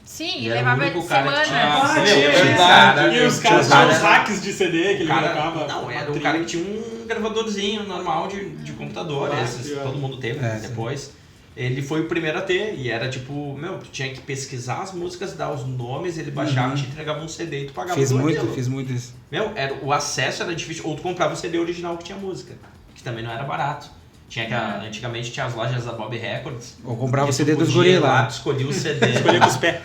Sim, E e era o levava único cara que semanas. tinha- verdade. E os caras tinham os era- hacks de CD que ele colocava. Não, era um cara que tinha um gravadorzinho normal de computador, esses todo mundo teve depois. Ele foi o primeiro a ter, e era tipo, tu tinha que pesquisar as músicas, dar os nomes, ele baixava, te entregava um CD e tu pagava Fiz por muito aquilo. isso. O acesso era difícil, ou tu comprava o CD original que tinha música, que também não era barato. Antigamente tinha as lojas da Bob Records. Ou comprava o que tu CD dos podia guri ir lá. Tu escolhia o CD. Escolher com os pés.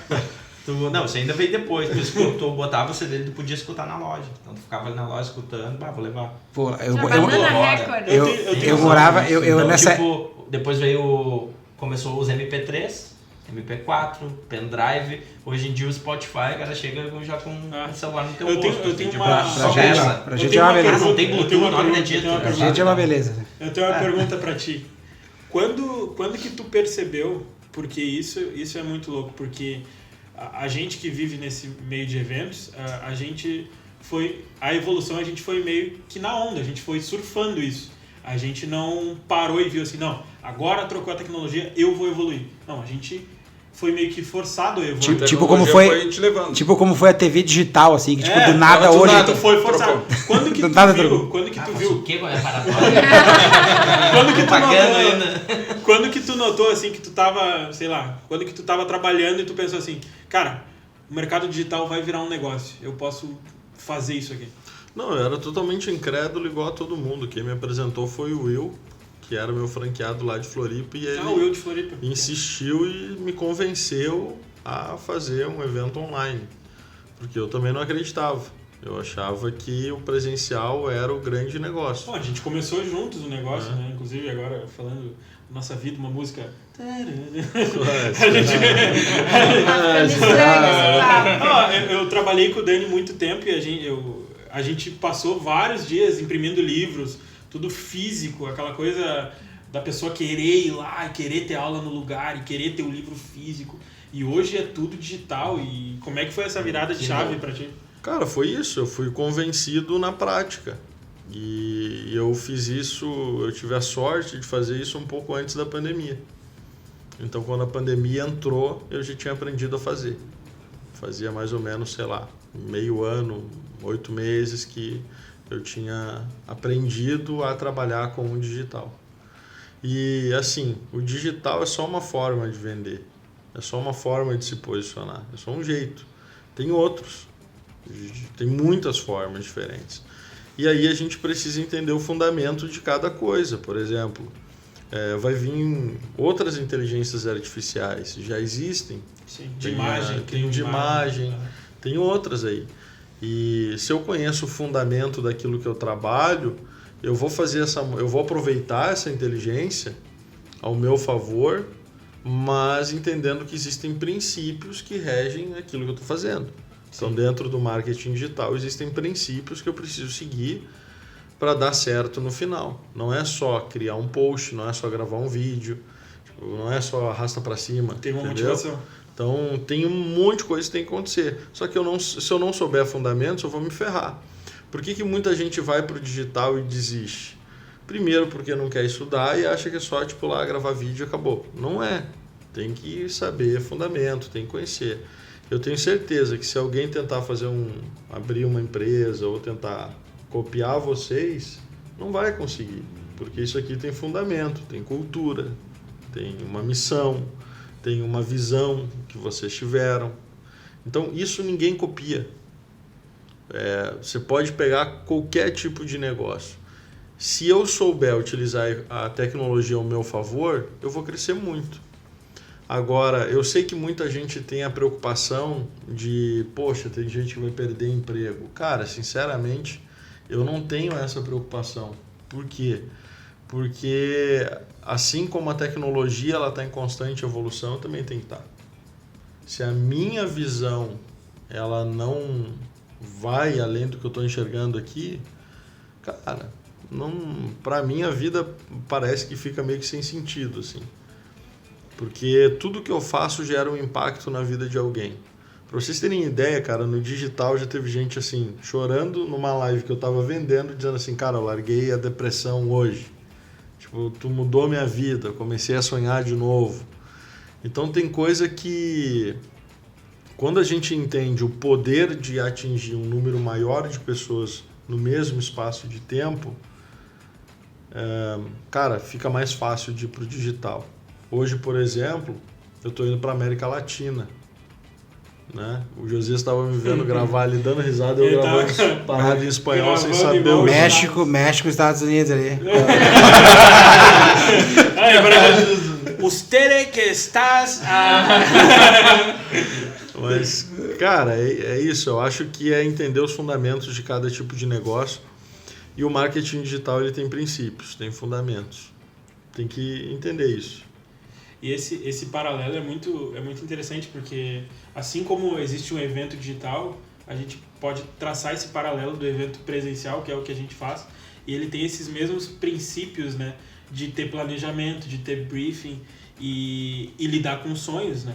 Não, isso ainda veio depois. Tu botava o CD e tu podia escutar na loja. Então tu ficava ali na loja escutando, vou levar. Pô, Banana Record. eu morava, eu Então, nessa... tipo, depois começou os MP3, MP4, pendrive. Hoje em dia o Spotify, o cara chega já com o celular no teu Eu rosto. tenho tipo, uma- só pra gente- essa. pra gente é uma beleza. Não tem Bluetooth, o nome não é dito. A gente é uma beleza. Eu tenho uma pergunta pra ti. Quando que tu percebeu, porque isso é muito louco, porque a gente que vive nesse meio de eventos, a evolução a gente foi meio que na onda, a gente foi surfando isso. A gente não parou e viu assim, não, agora trocou a tecnologia, eu vou evoluir. Não, a gente foi meio que forçado a evoluir. Tipo como foi te levando. Tipo como foi a TV digital, assim, que tipo, do nada do hoje... nada. Tu foi forçado. Quando que Do tu nada viu? trocou. Quando que tu Mas viu? o que é parabólico? Quando que tu Pagando notou? ainda. Quando que tu notou, assim, que tu tava, sei lá, quando que tu tava trabalhando e tu pensou assim, cara, o mercado digital vai virar um negócio, eu posso fazer isso aqui. Não, eu era totalmente incrédulo igual a todo mundo. Quem me apresentou foi o Will, que era meu franqueado lá de Floripa, e ele O Will de Floripa. insistiu e me convenceu a fazer um evento online. Porque eu também não acreditava. Eu achava que o presencial era o grande negócio. Bom, a gente começou juntos o negócio, né? Inclusive agora falando da nossa vida, uma música... Eu trabalhei com o Dani muito tempo e a gente passou vários dias imprimindo livros, tudo físico, aquela coisa da pessoa querer ir lá e querer ter aula no lugar e querer ter o livro físico. E hoje é tudo digital. E como é que foi essa virada de chave pra ti? Cara, foi isso. Eu fui convencido na prática. E eu fiz isso, eu tive a sorte de fazer isso um pouco antes da pandemia. Então, quando a pandemia entrou, eu já tinha aprendido a fazer. Fazia mais ou menos, sei lá, meio ano, 8 meses que eu tinha aprendido a trabalhar com o digital. E, assim, o digital é só uma forma de vender. É só uma forma de se posicionar. É só um jeito. Tem outros. Tem muitas formas diferentes. E aí a gente precisa entender o fundamento de cada coisa. Por exemplo, vai vir outras inteligências artificiais. Já existem. Sim, de imagem. Tem de imagem. Tem outras aí. E se eu conheço o fundamento daquilo que eu trabalho, eu vou aproveitar essa inteligência ao meu favor, mas entendendo que existem princípios que regem aquilo que eu estou fazendo. Então, dentro do marketing digital, existem princípios que eu preciso seguir para dar certo no final. Não é só criar um post, não é só gravar um vídeo, não é só arrasta para cima. Tem uma entendeu? motivação. Então tem um monte de coisa que tem que acontecer. Só que se eu não souber fundamentos, eu vou me ferrar. Por que muita gente vai para o digital e desiste? Primeiro porque não quer estudar e acha que é só tipo lá gravar vídeo e acabou. Não é. Tem que saber fundamento, tem que conhecer. Eu tenho certeza que se alguém tentar abrir uma empresa ou tentar copiar vocês, não vai conseguir. Porque isso aqui tem fundamento, tem cultura, tem uma missão, tem uma visão que vocês tiveram. Então isso ninguém copia. Você pode pegar qualquer tipo de negócio. Se eu souber utilizar a tecnologia ao meu favor, eu vou crescer muito. Agora, eu sei que muita gente tem a preocupação de, poxa, tem gente que vai perder emprego. Cara, sinceramente, eu não tenho essa preocupação. Por quê? Porque assim como a tecnologia está em constante evolução, eu também tem que estar. Se a minha visão ela não vai além do que eu estou enxergando aqui, cara, para mim a vida parece que fica meio que sem sentido, assim. Porque tudo que eu faço gera um impacto na vida de alguém. Para vocês terem ideia, cara, no digital já teve gente assim, chorando numa live que eu tava vendendo, dizendo assim, cara, eu larguei a depressão hoje. Tipo, tu mudou minha vida, comecei a sonhar de novo. Então tem coisa que, quando a gente entende o poder de atingir um número maior de pessoas no mesmo espaço de tempo, cara, fica mais fácil de ir pro digital. Hoje, por exemplo, eu estou indo para a América Latina, né? O Josias estava me vendo gravar ali, dando risada, eu gravando parado em espanhol sem saber o México, Estados Unidos ali. Usted que estás... Mas, cara, é isso. Eu acho que é entender os fundamentos de cada tipo de negócio. E o marketing digital ele tem princípios, tem fundamentos. Tem que entender isso. E esse paralelo é muito interessante, porque assim como existe um evento digital, a gente pode traçar esse paralelo do evento presencial, que é o que a gente faz, e ele tem esses mesmos princípios, né, de ter planejamento, de ter briefing e lidar com sonhos, né?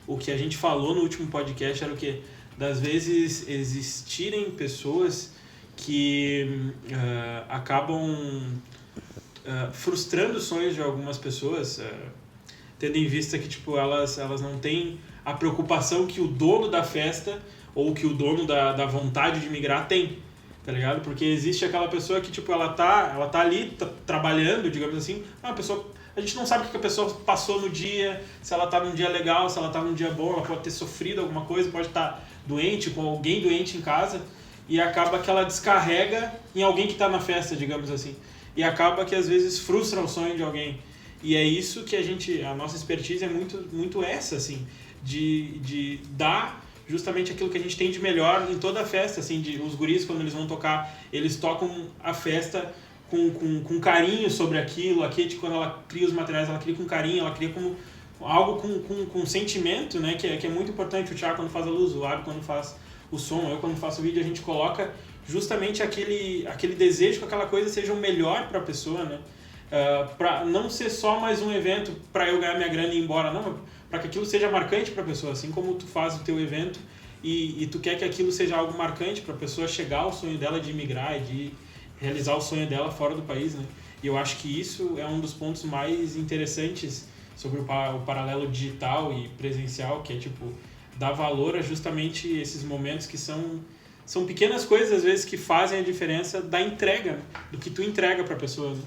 O que a gente falou no último podcast era o quê? Das vezes existirem pessoas que acabam frustrando os sonhos de algumas pessoas, tendo em vista que tipo, elas não têm a preocupação que o dono da festa ou que o dono da vontade de migrar tem, tá ligado? Porque existe aquela pessoa que tipo, ela tá ali trabalhando, digamos assim, a gente não sabe o que a pessoa passou no dia, se ela tá num dia legal, se ela tá num dia bom, ela pode ter sofrido alguma coisa, pode estar doente, com alguém doente em casa, e acaba que ela descarrega em alguém que tá na festa, digamos assim. E acaba que às vezes frustra o sonho de alguém. E é isso que a nossa expertise é muito essa, assim, de dar justamente aquilo que a gente tem de melhor em toda a festa, assim, os guris, quando eles vão tocar, eles tocam a festa com carinho sobre aquilo. A Kate, quando ela cria os materiais, ela cria com carinho, ela cria como algo com sentimento, né, que é muito importante. O Thiago quando faz a luz, o Abi quando faz o som, eu quando faço o vídeo, a gente coloca justamente aquele desejo que aquela coisa seja o melhor para a pessoa, né? Para não ser só mais um evento para eu ganhar minha grana e ir embora, não, para que aquilo seja marcante para a pessoa, assim como tu faz o teu evento e tu quer que aquilo seja algo marcante para a pessoa chegar ao sonho dela de imigrar e de realizar o sonho dela fora do país, né? E eu acho que isso é um dos pontos mais interessantes sobre o paralelo digital e presencial, que é tipo dar valor a justamente esses momentos que são pequenas coisas às vezes que fazem a diferença da entrega, né? Do que tu entrega para a pessoa, né?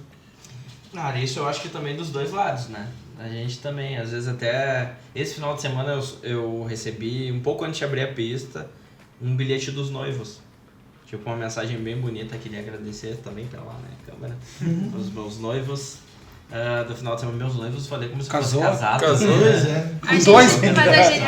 Cara, isso eu acho que também dos dois lados, né? A gente também, às vezes até... Esse final de semana eu recebi, um pouco antes de abrir a pista, um bilhete dos noivos. Tipo, uma mensagem bem bonita, queria agradecer também pra lá, né, câmera. Os meus noivos, do final de semana, meus noivos, falei como se fosse casado. Casou, né? Com dois, mas a gente...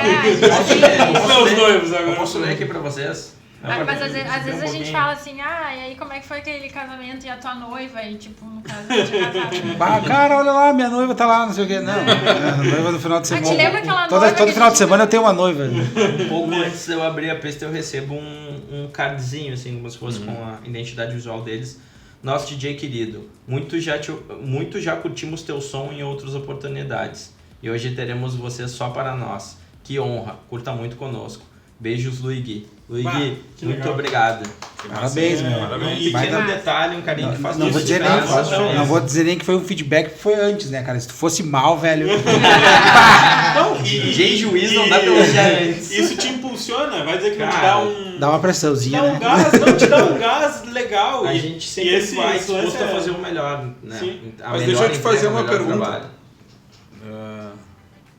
Eu posso ler aqui pra vocês. Mas às vezes a gente fala assim, e aí como é que foi aquele casamento e a tua noiva? E tipo, no caso, a gente casado. Cara, olha lá, minha noiva tá lá, não sei o quê. Não, a noiva no final de semana. Te lembra aquela noiva todo final de semana eu tenho uma noiva. Um pouco antes de eu abrir a pista, eu recebo um cardzinho, assim, como se fosse com a identidade visual deles. Nosso DJ querido, muito já curtimos teu som em outras oportunidades. E hoje teremos você só para nós. Que honra, curta muito conosco. Beijos, Luigi. Luigi, que muito legal. obrigado. Parabéns, meu. Parabéns. Um pequeno detalhe, um carinho que faz Não vou isso, dizer tá? nem, não vou dizer nem que foi um feedback que foi antes, né, cara? Se tu fosse mal, velho. Não, DJ Juiz não dá pra elogiar antes. Isso te impulsiona, vai dizer que não te Cara, dá um... Dá uma pressãozinha, Dá um né? gás, não te dá um gás legal. A E- gente e sempre esse vai lance disposto a é- fazer o melhor, né? Sim. A Mas melhor deixa eu te fazer entrega, uma o melhor pergunta. trabalho.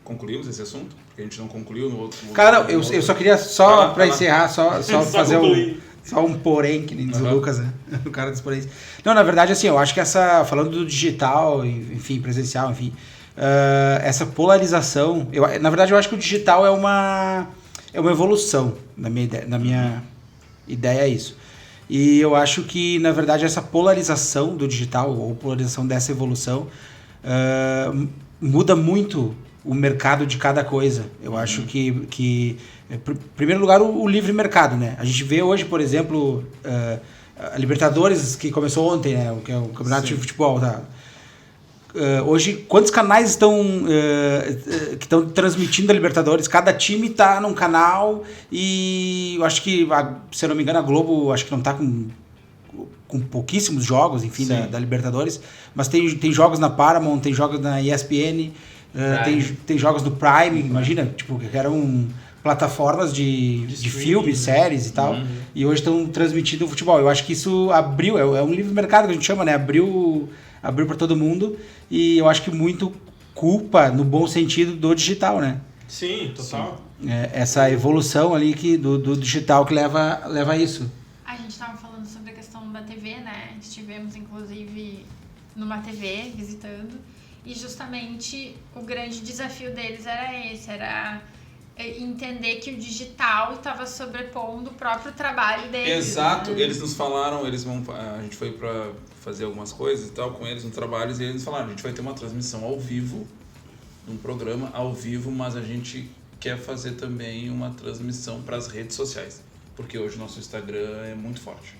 Concluímos esse assunto? Porque a gente não concluiu no outro... Cara, eu só queria, só Vai lá, pra vai lá. encerrar, só fazer concluir. só um porém, que nem diz o Aham. Lucas, né? O cara dos poréns. Não, na verdade, assim, eu acho que falando do digital, enfim, presencial, enfim, essa polarização, na verdade, eu acho que o digital é uma evolução, na minha ideia é isso. E eu acho que, na verdade, essa polarização do digital, ou polarização dessa evolução, muda muito o mercado de cada coisa. Eu acho que em primeiro lugar, o livre mercado, né? A gente vê hoje, por exemplo, a Libertadores, que começou ontem, né? Que é o campeonato de futebol, tá? Hoje, quantos canais que estão transmitindo a Libertadores? Cada time está num canal e eu acho que, se eu não me engano, a Globo acho que não está com pouquíssimos jogos, enfim, da Libertadores, mas tem jogos na Paramount, tem jogos na ESPN, tem jogos no Prime, imagina, tipo, que eram plataformas de filmes, séries e tal, e hoje estão transmitindo o futebol. Eu acho que isso abriu, é um livre mercado que a gente chama, né? Abriu para todo mundo, e eu acho que muito culpa, no bom sentido, do digital, né? Sim, total. Essa evolução ali do digital que leva a isso. A gente estava falando sobre a questão da TV, né? Estivemos, inclusive, numa TV visitando, e justamente o grande desafio deles era esse, era entender que o digital estava sobrepondo o próprio trabalho deles. Exato, né? eles nos falaram, a gente foi pra fazer algumas coisas e tal com eles no trabalho, e eles nos falaram, a gente vai ter uma transmissão ao vivo, um programa ao vivo, mas a gente quer fazer também uma transmissão para as redes sociais, porque hoje o nosso Instagram é muito forte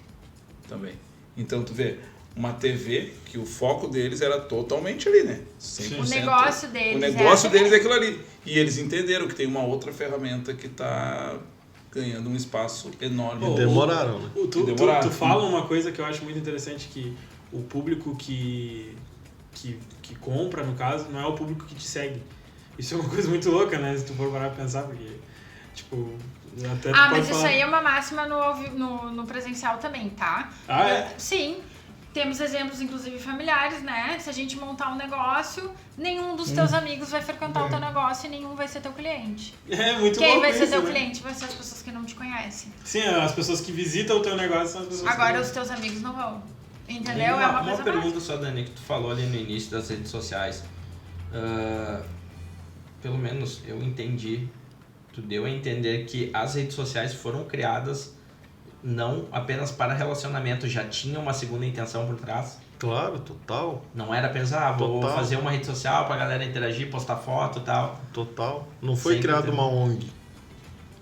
também. Então tu vê, uma TV que o foco deles era totalmente ali, né? 100%. O negócio deles. O negócio deles é aquilo ali. E eles entenderam que tem uma outra ferramenta que está ganhando um espaço enorme. Demoraram, né? Tu fala uma coisa que eu acho muito interessante, que o público que compra, no caso, não é o público que te segue. Isso é uma coisa muito louca, né? Se tu for parar pra pensar, porque, tipo... Até tu mas pode isso falar... aí é uma máxima no presencial também, tá? Ah, é? Sim. Temos exemplos, inclusive, familiares, né? Se a gente montar um negócio, nenhum dos teus amigos vai frequentar o teu negócio e nenhum vai ser teu cliente. É muito Quem louco vai ser isso, teu né? cliente? Vai ser as pessoas que não te conhecem. Sim, as pessoas que visitam o teu negócio são as pessoas Agora que... os teus amigos não vão. Entendeu? Tem É uma uma coisa pergunta básica. só, Dani, que tu falou ali no início das redes sociais. Pelo menos eu entendi, tu deu a entender que as redes sociais foram criadas não apenas para relacionamento, já tinha uma segunda intenção por trás. Claro, total. Não era pensar, vou Total. fazer uma rede social pra galera interagir, postar foto e tal. Total. Não foi Sempre criado tem. uma ONG.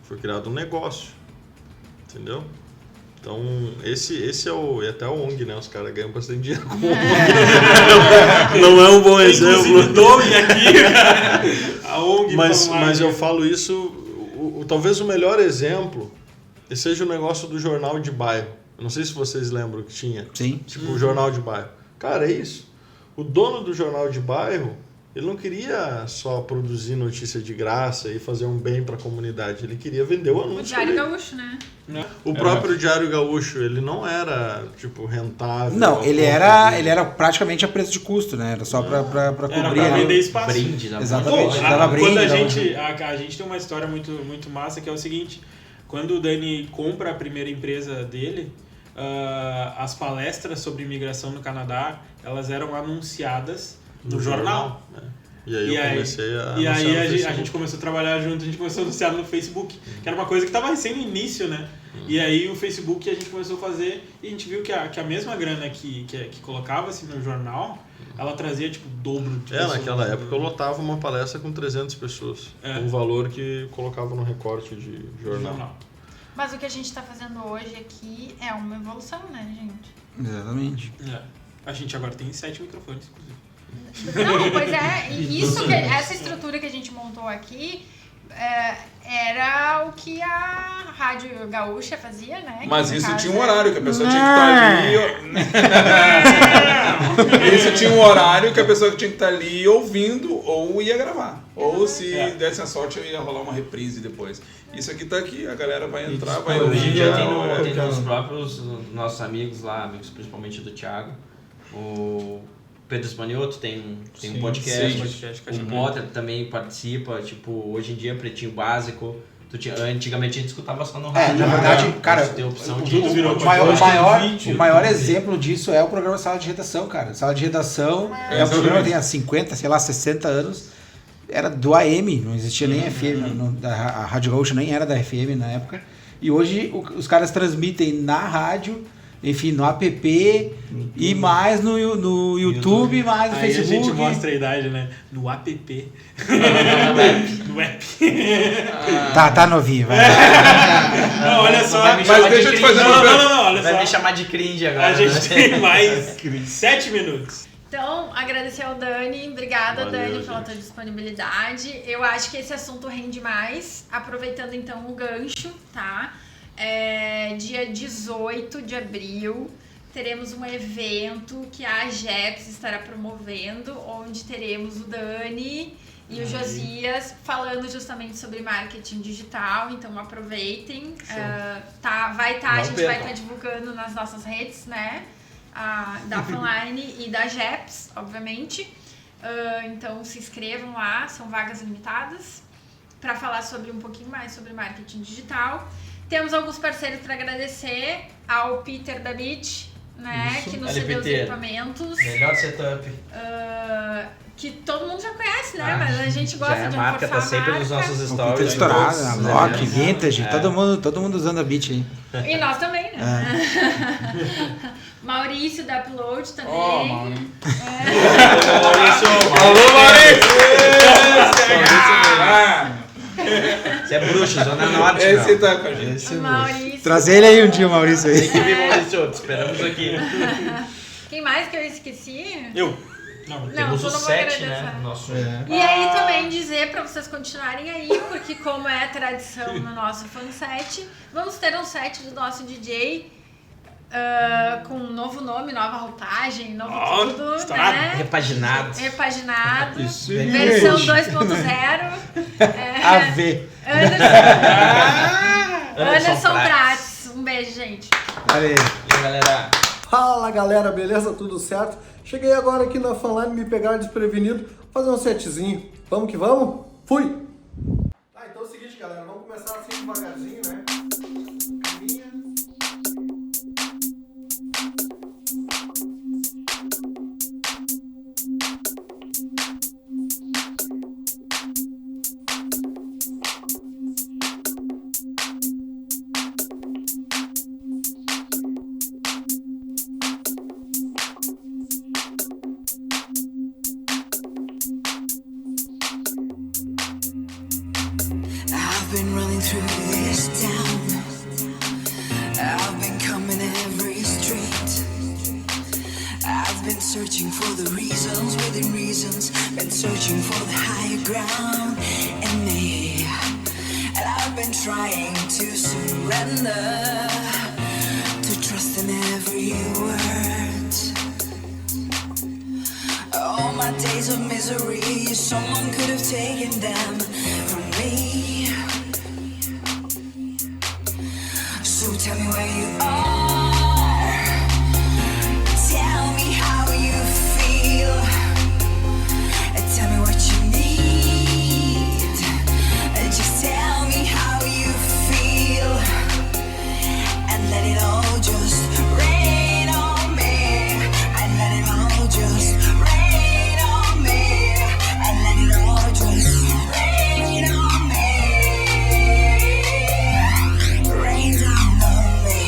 Foi criado um negócio. Entendeu? Então, esse é o... E até o ONG, né? Os caras ganham bastante dinheiro com ONG. Não é um bom exemplo. Inclusive, Doug aqui, cara. A ONG. Mas eu falo isso... talvez o melhor exemplo seja o negócio do jornal de bairro. Eu não sei se vocês lembram que tinha. Sim. Tipo, o jornal de bairro. Cara, é isso. O dono do jornal de bairro, ele não queria só produzir notícia de graça e fazer um bem para a comunidade. Ele queria vender o anúncio. O Diário Gaúcho, né? O próprio Diário Gaúcho, ele não era, tipo, rentável. Não, ele era praticamente a preço de custo, né? Era só pra cobrir Era pra ali. vender espaço. Brinde, né? Exatamente. Pô, Dava brinde, quando dava- a gente tem uma história muito, muito massa, que é o seguinte: quando o Dani compra a primeira empresa dele, as palestras sobre imigração no Canadá, elas eram anunciadas no jornal. E aí eu comecei a E anunciar aí no a Facebook. gente começou a trabalhar junto, a gente começou a anunciar no Facebook, que era uma coisa que estava recém no início, né? E aí o Facebook a gente começou a fazer, e a gente viu que a mesma grana que colocava-se no jornal, ela trazia tipo o dobro de pessoas. Naquela época eu lotava uma palestra com 300 pessoas. Um valor que colocava no recorte de jornal. Mas o que a gente tá fazendo hoje aqui é uma evolução, né, gente? Exatamente. A gente agora tem 7 microfones, inclusive. Não, pois é, e essa estrutura que a gente montou aqui, era o que a Rádio Gaúcha fazia, né? Mas que no isso caso tinha um horário que a pessoa tinha que estar ali. Isso tinha um horário que a pessoa tinha que estar ali ouvindo ou ia gravar. Ou se desse a sorte, ia rolar uma reprise depois. Isso aqui tá aqui, a galera vai entrar, vai ouvir. Hoje em dia tem nos próprios nossos amigos lá, amigos principalmente do Thiago, o Pedro Spanioto tem um podcast, o Potter também participa, tipo, hoje em dia Pretinho Básico, antigamente a gente escutava só no rádio. Na verdade, cara, o maior exemplo disso é o programa Sala de Redação, cara. Sala de Redação é um programa que tem há 50, sei lá, 60 anos. Era do AM, não existia nem FM, a Rádio Gaúcha nem era da FM na época. E hoje os caras transmitem na rádio, enfim, no app e mais no YouTube, mais no Facebook. Aí a gente mostra a idade, né? No app. No app. Tá novinho, vai. Não, olha só. Mas deixa eu te fazer uma pergunta. Não, olha só. Vai me chamar de cringe agora. A gente tem mais 7 minutos. Então, agradecer ao Dani. Obrigada, Valeu, Dani, gente. pela tua disponibilidade. Eu acho que esse assunto rende mais. Aproveitando, então, o gancho, tá? Dia 18 de abril, teremos um evento que a AGEPS estará promovendo, onde teremos o Dani e o Josias falando justamente sobre marketing digital. Então, aproveitem. A gente vai estar divulgando nas nossas redes, né? Da Fanline e da GEPS, obviamente. Então se inscrevam lá, são vagas limitadas, para falar um pouquinho mais sobre marketing digital. Temos alguns parceiros para agradecer ao Peter da Beach, né, que nos cedeu os equipamentos. Melhor setup. Que todo mundo já conhece, né? Mas a gente gosta já de marca, tá sempre nos nossos stories. Tudo estourado, a Loki, Vintage, todo mundo usando a Beach aí. E nós também, né? Maurício da Upload também. Maurício. Alô, Maurício! Você é bruxo, Zona Norte. Esse tá com a gente. Maurício. Trazer ele aí um dia, Maurício aí. Tem que vir, Maurício, te esperamos aqui. Quem mais que eu esqueci? Eu. Não, Temos tu o não vai 7, agradecer. né? Nosso... E aí também dizer pra vocês continuarem aí, porque como é tradição no nosso fanset, vamos ter um set do nosso DJ com um novo nome, nova roupagem, novo tudo, né? Repaginado. Isso Versão mesmo. 2.0. AV. Anderson Prates. Um beijo, gente. Valeu. E aí, galera? Fala galera, beleza? Tudo certo? Cheguei agora aqui na Fanline, me pegaram desprevenido, fazer um setzinho. Vamos que vamos? Fui! Tá, então é o seguinte galera, vamos começar assim devagarzinho, né? I've been running through this town. I've been coming every street. I've been searching for the reasons within reasons. Been searching for the higher ground in me. And I've been trying to surrender, to trust in every word. All my days of misery, someone could have taken them from me. So tell me where you are. Tell me how you feel. Tell me what you need. Just tell me how you feel. And let it all just rain on me. And let it all just rain on me. And let it all just rain on me. Rain down on me.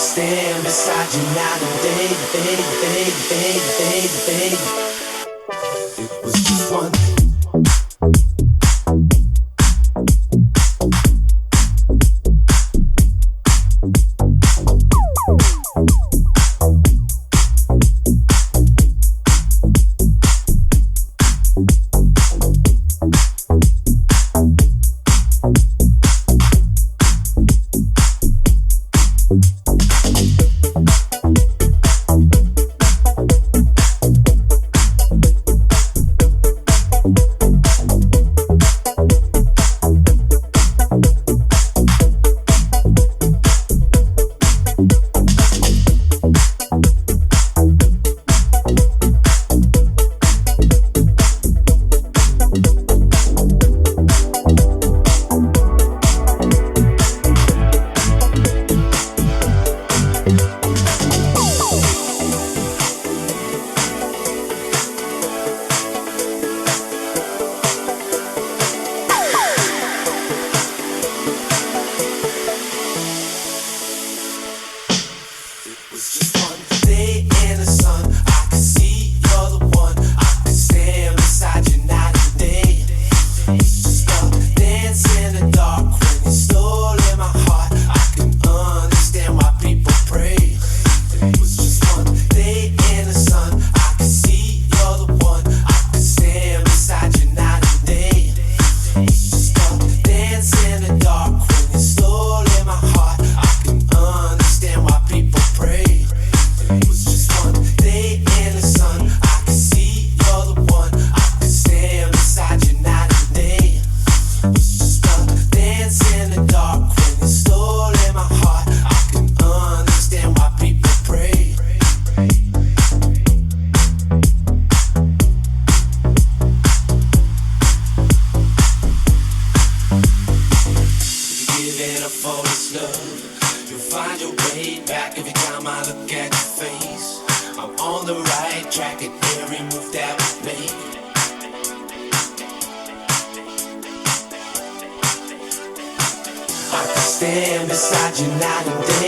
stand beside you night and day. It was just one. Stand beside you night and day.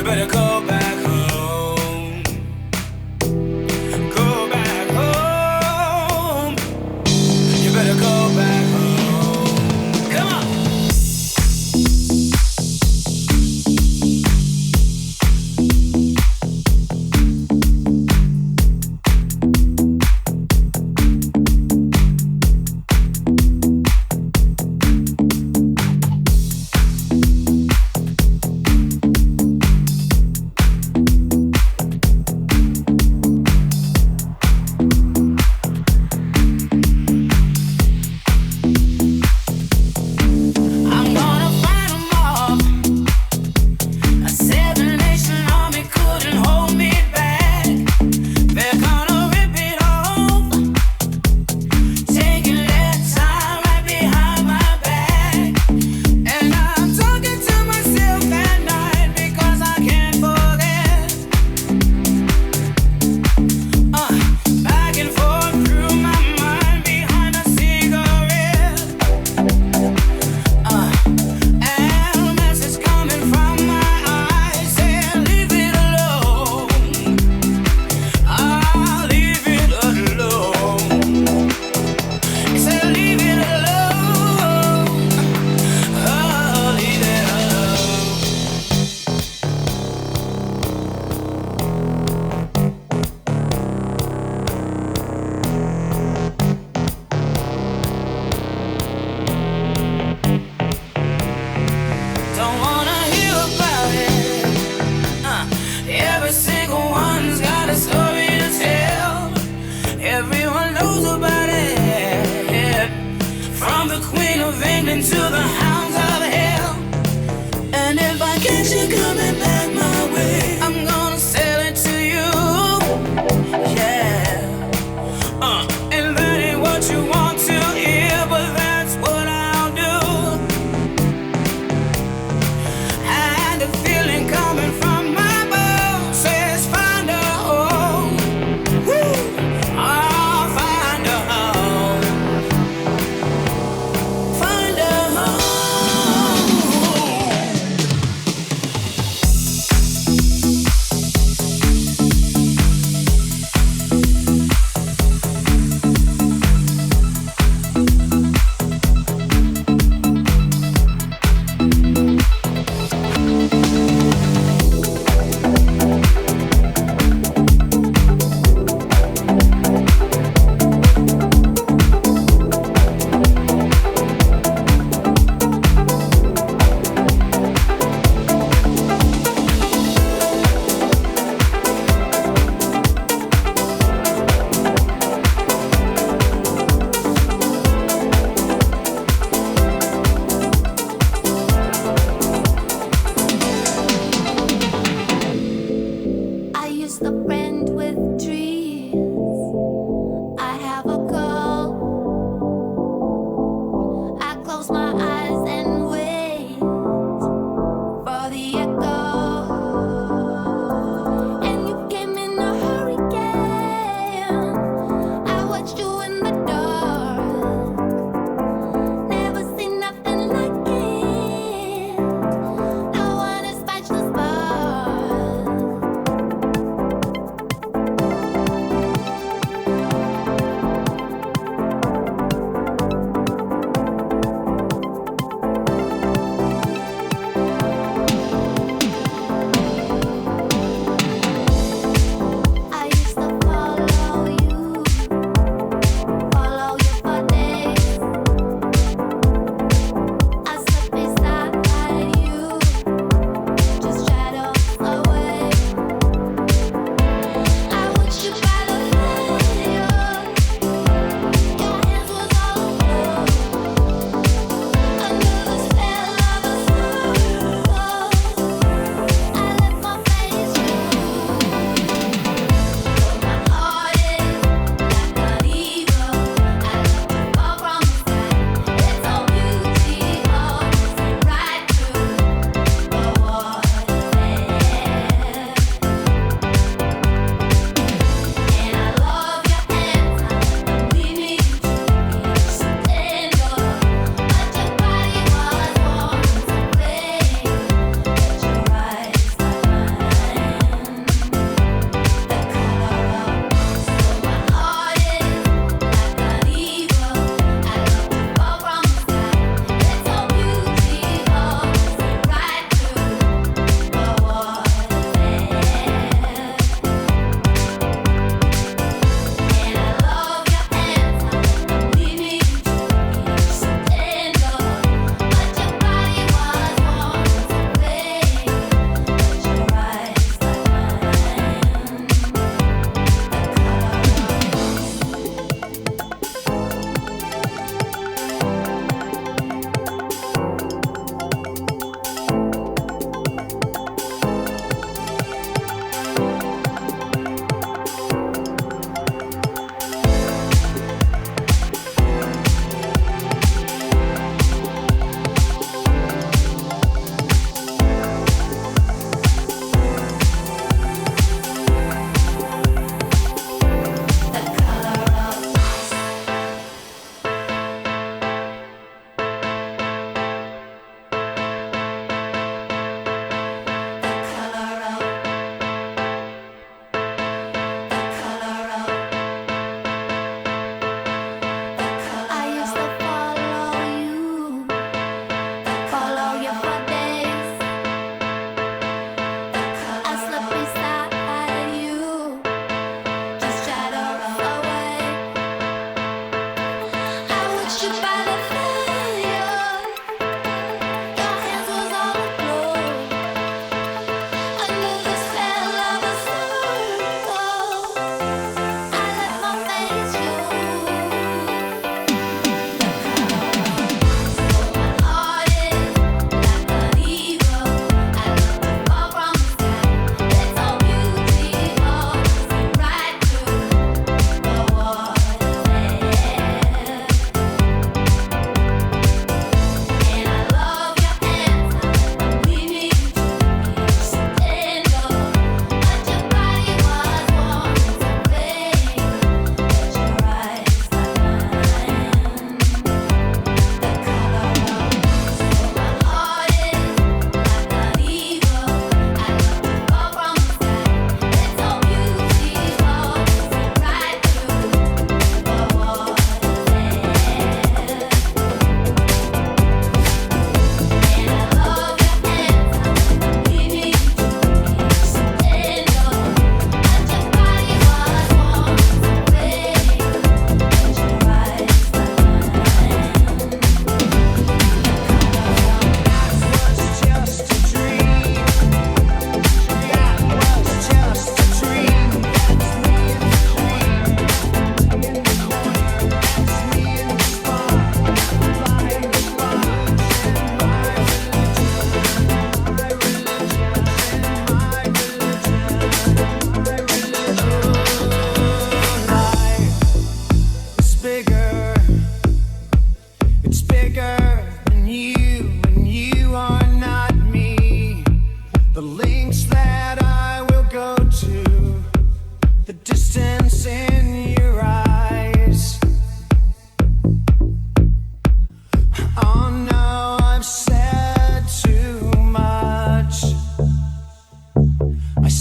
better go back home. Go back home. You better go back home. Come on.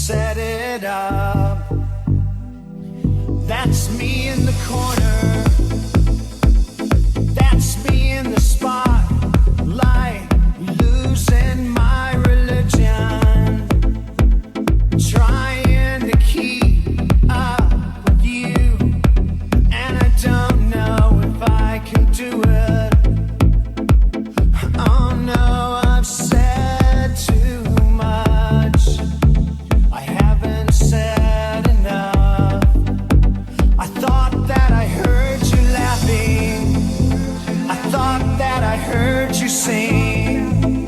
set it up. That's me in the corner. That's me in the spotlight, losing my religion, trying to keep up with you, and I don't know if I can do it. Oh no, I've said too much. I haven't said enough. I thought that I heard you laughing. I thought that I heard you sing.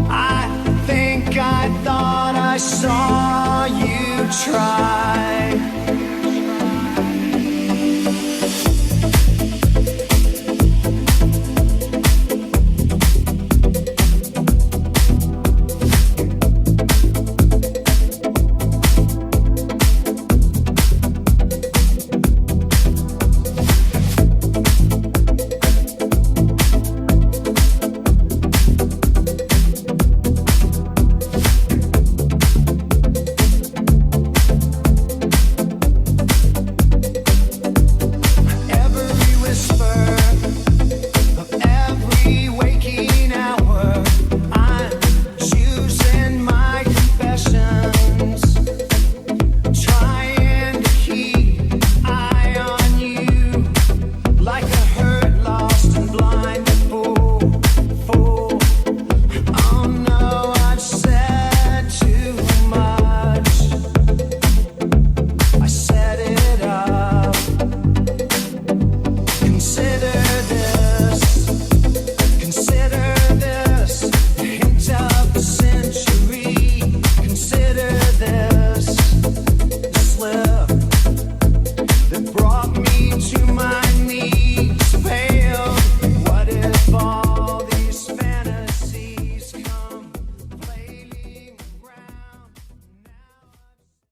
I think I thought I saw you try.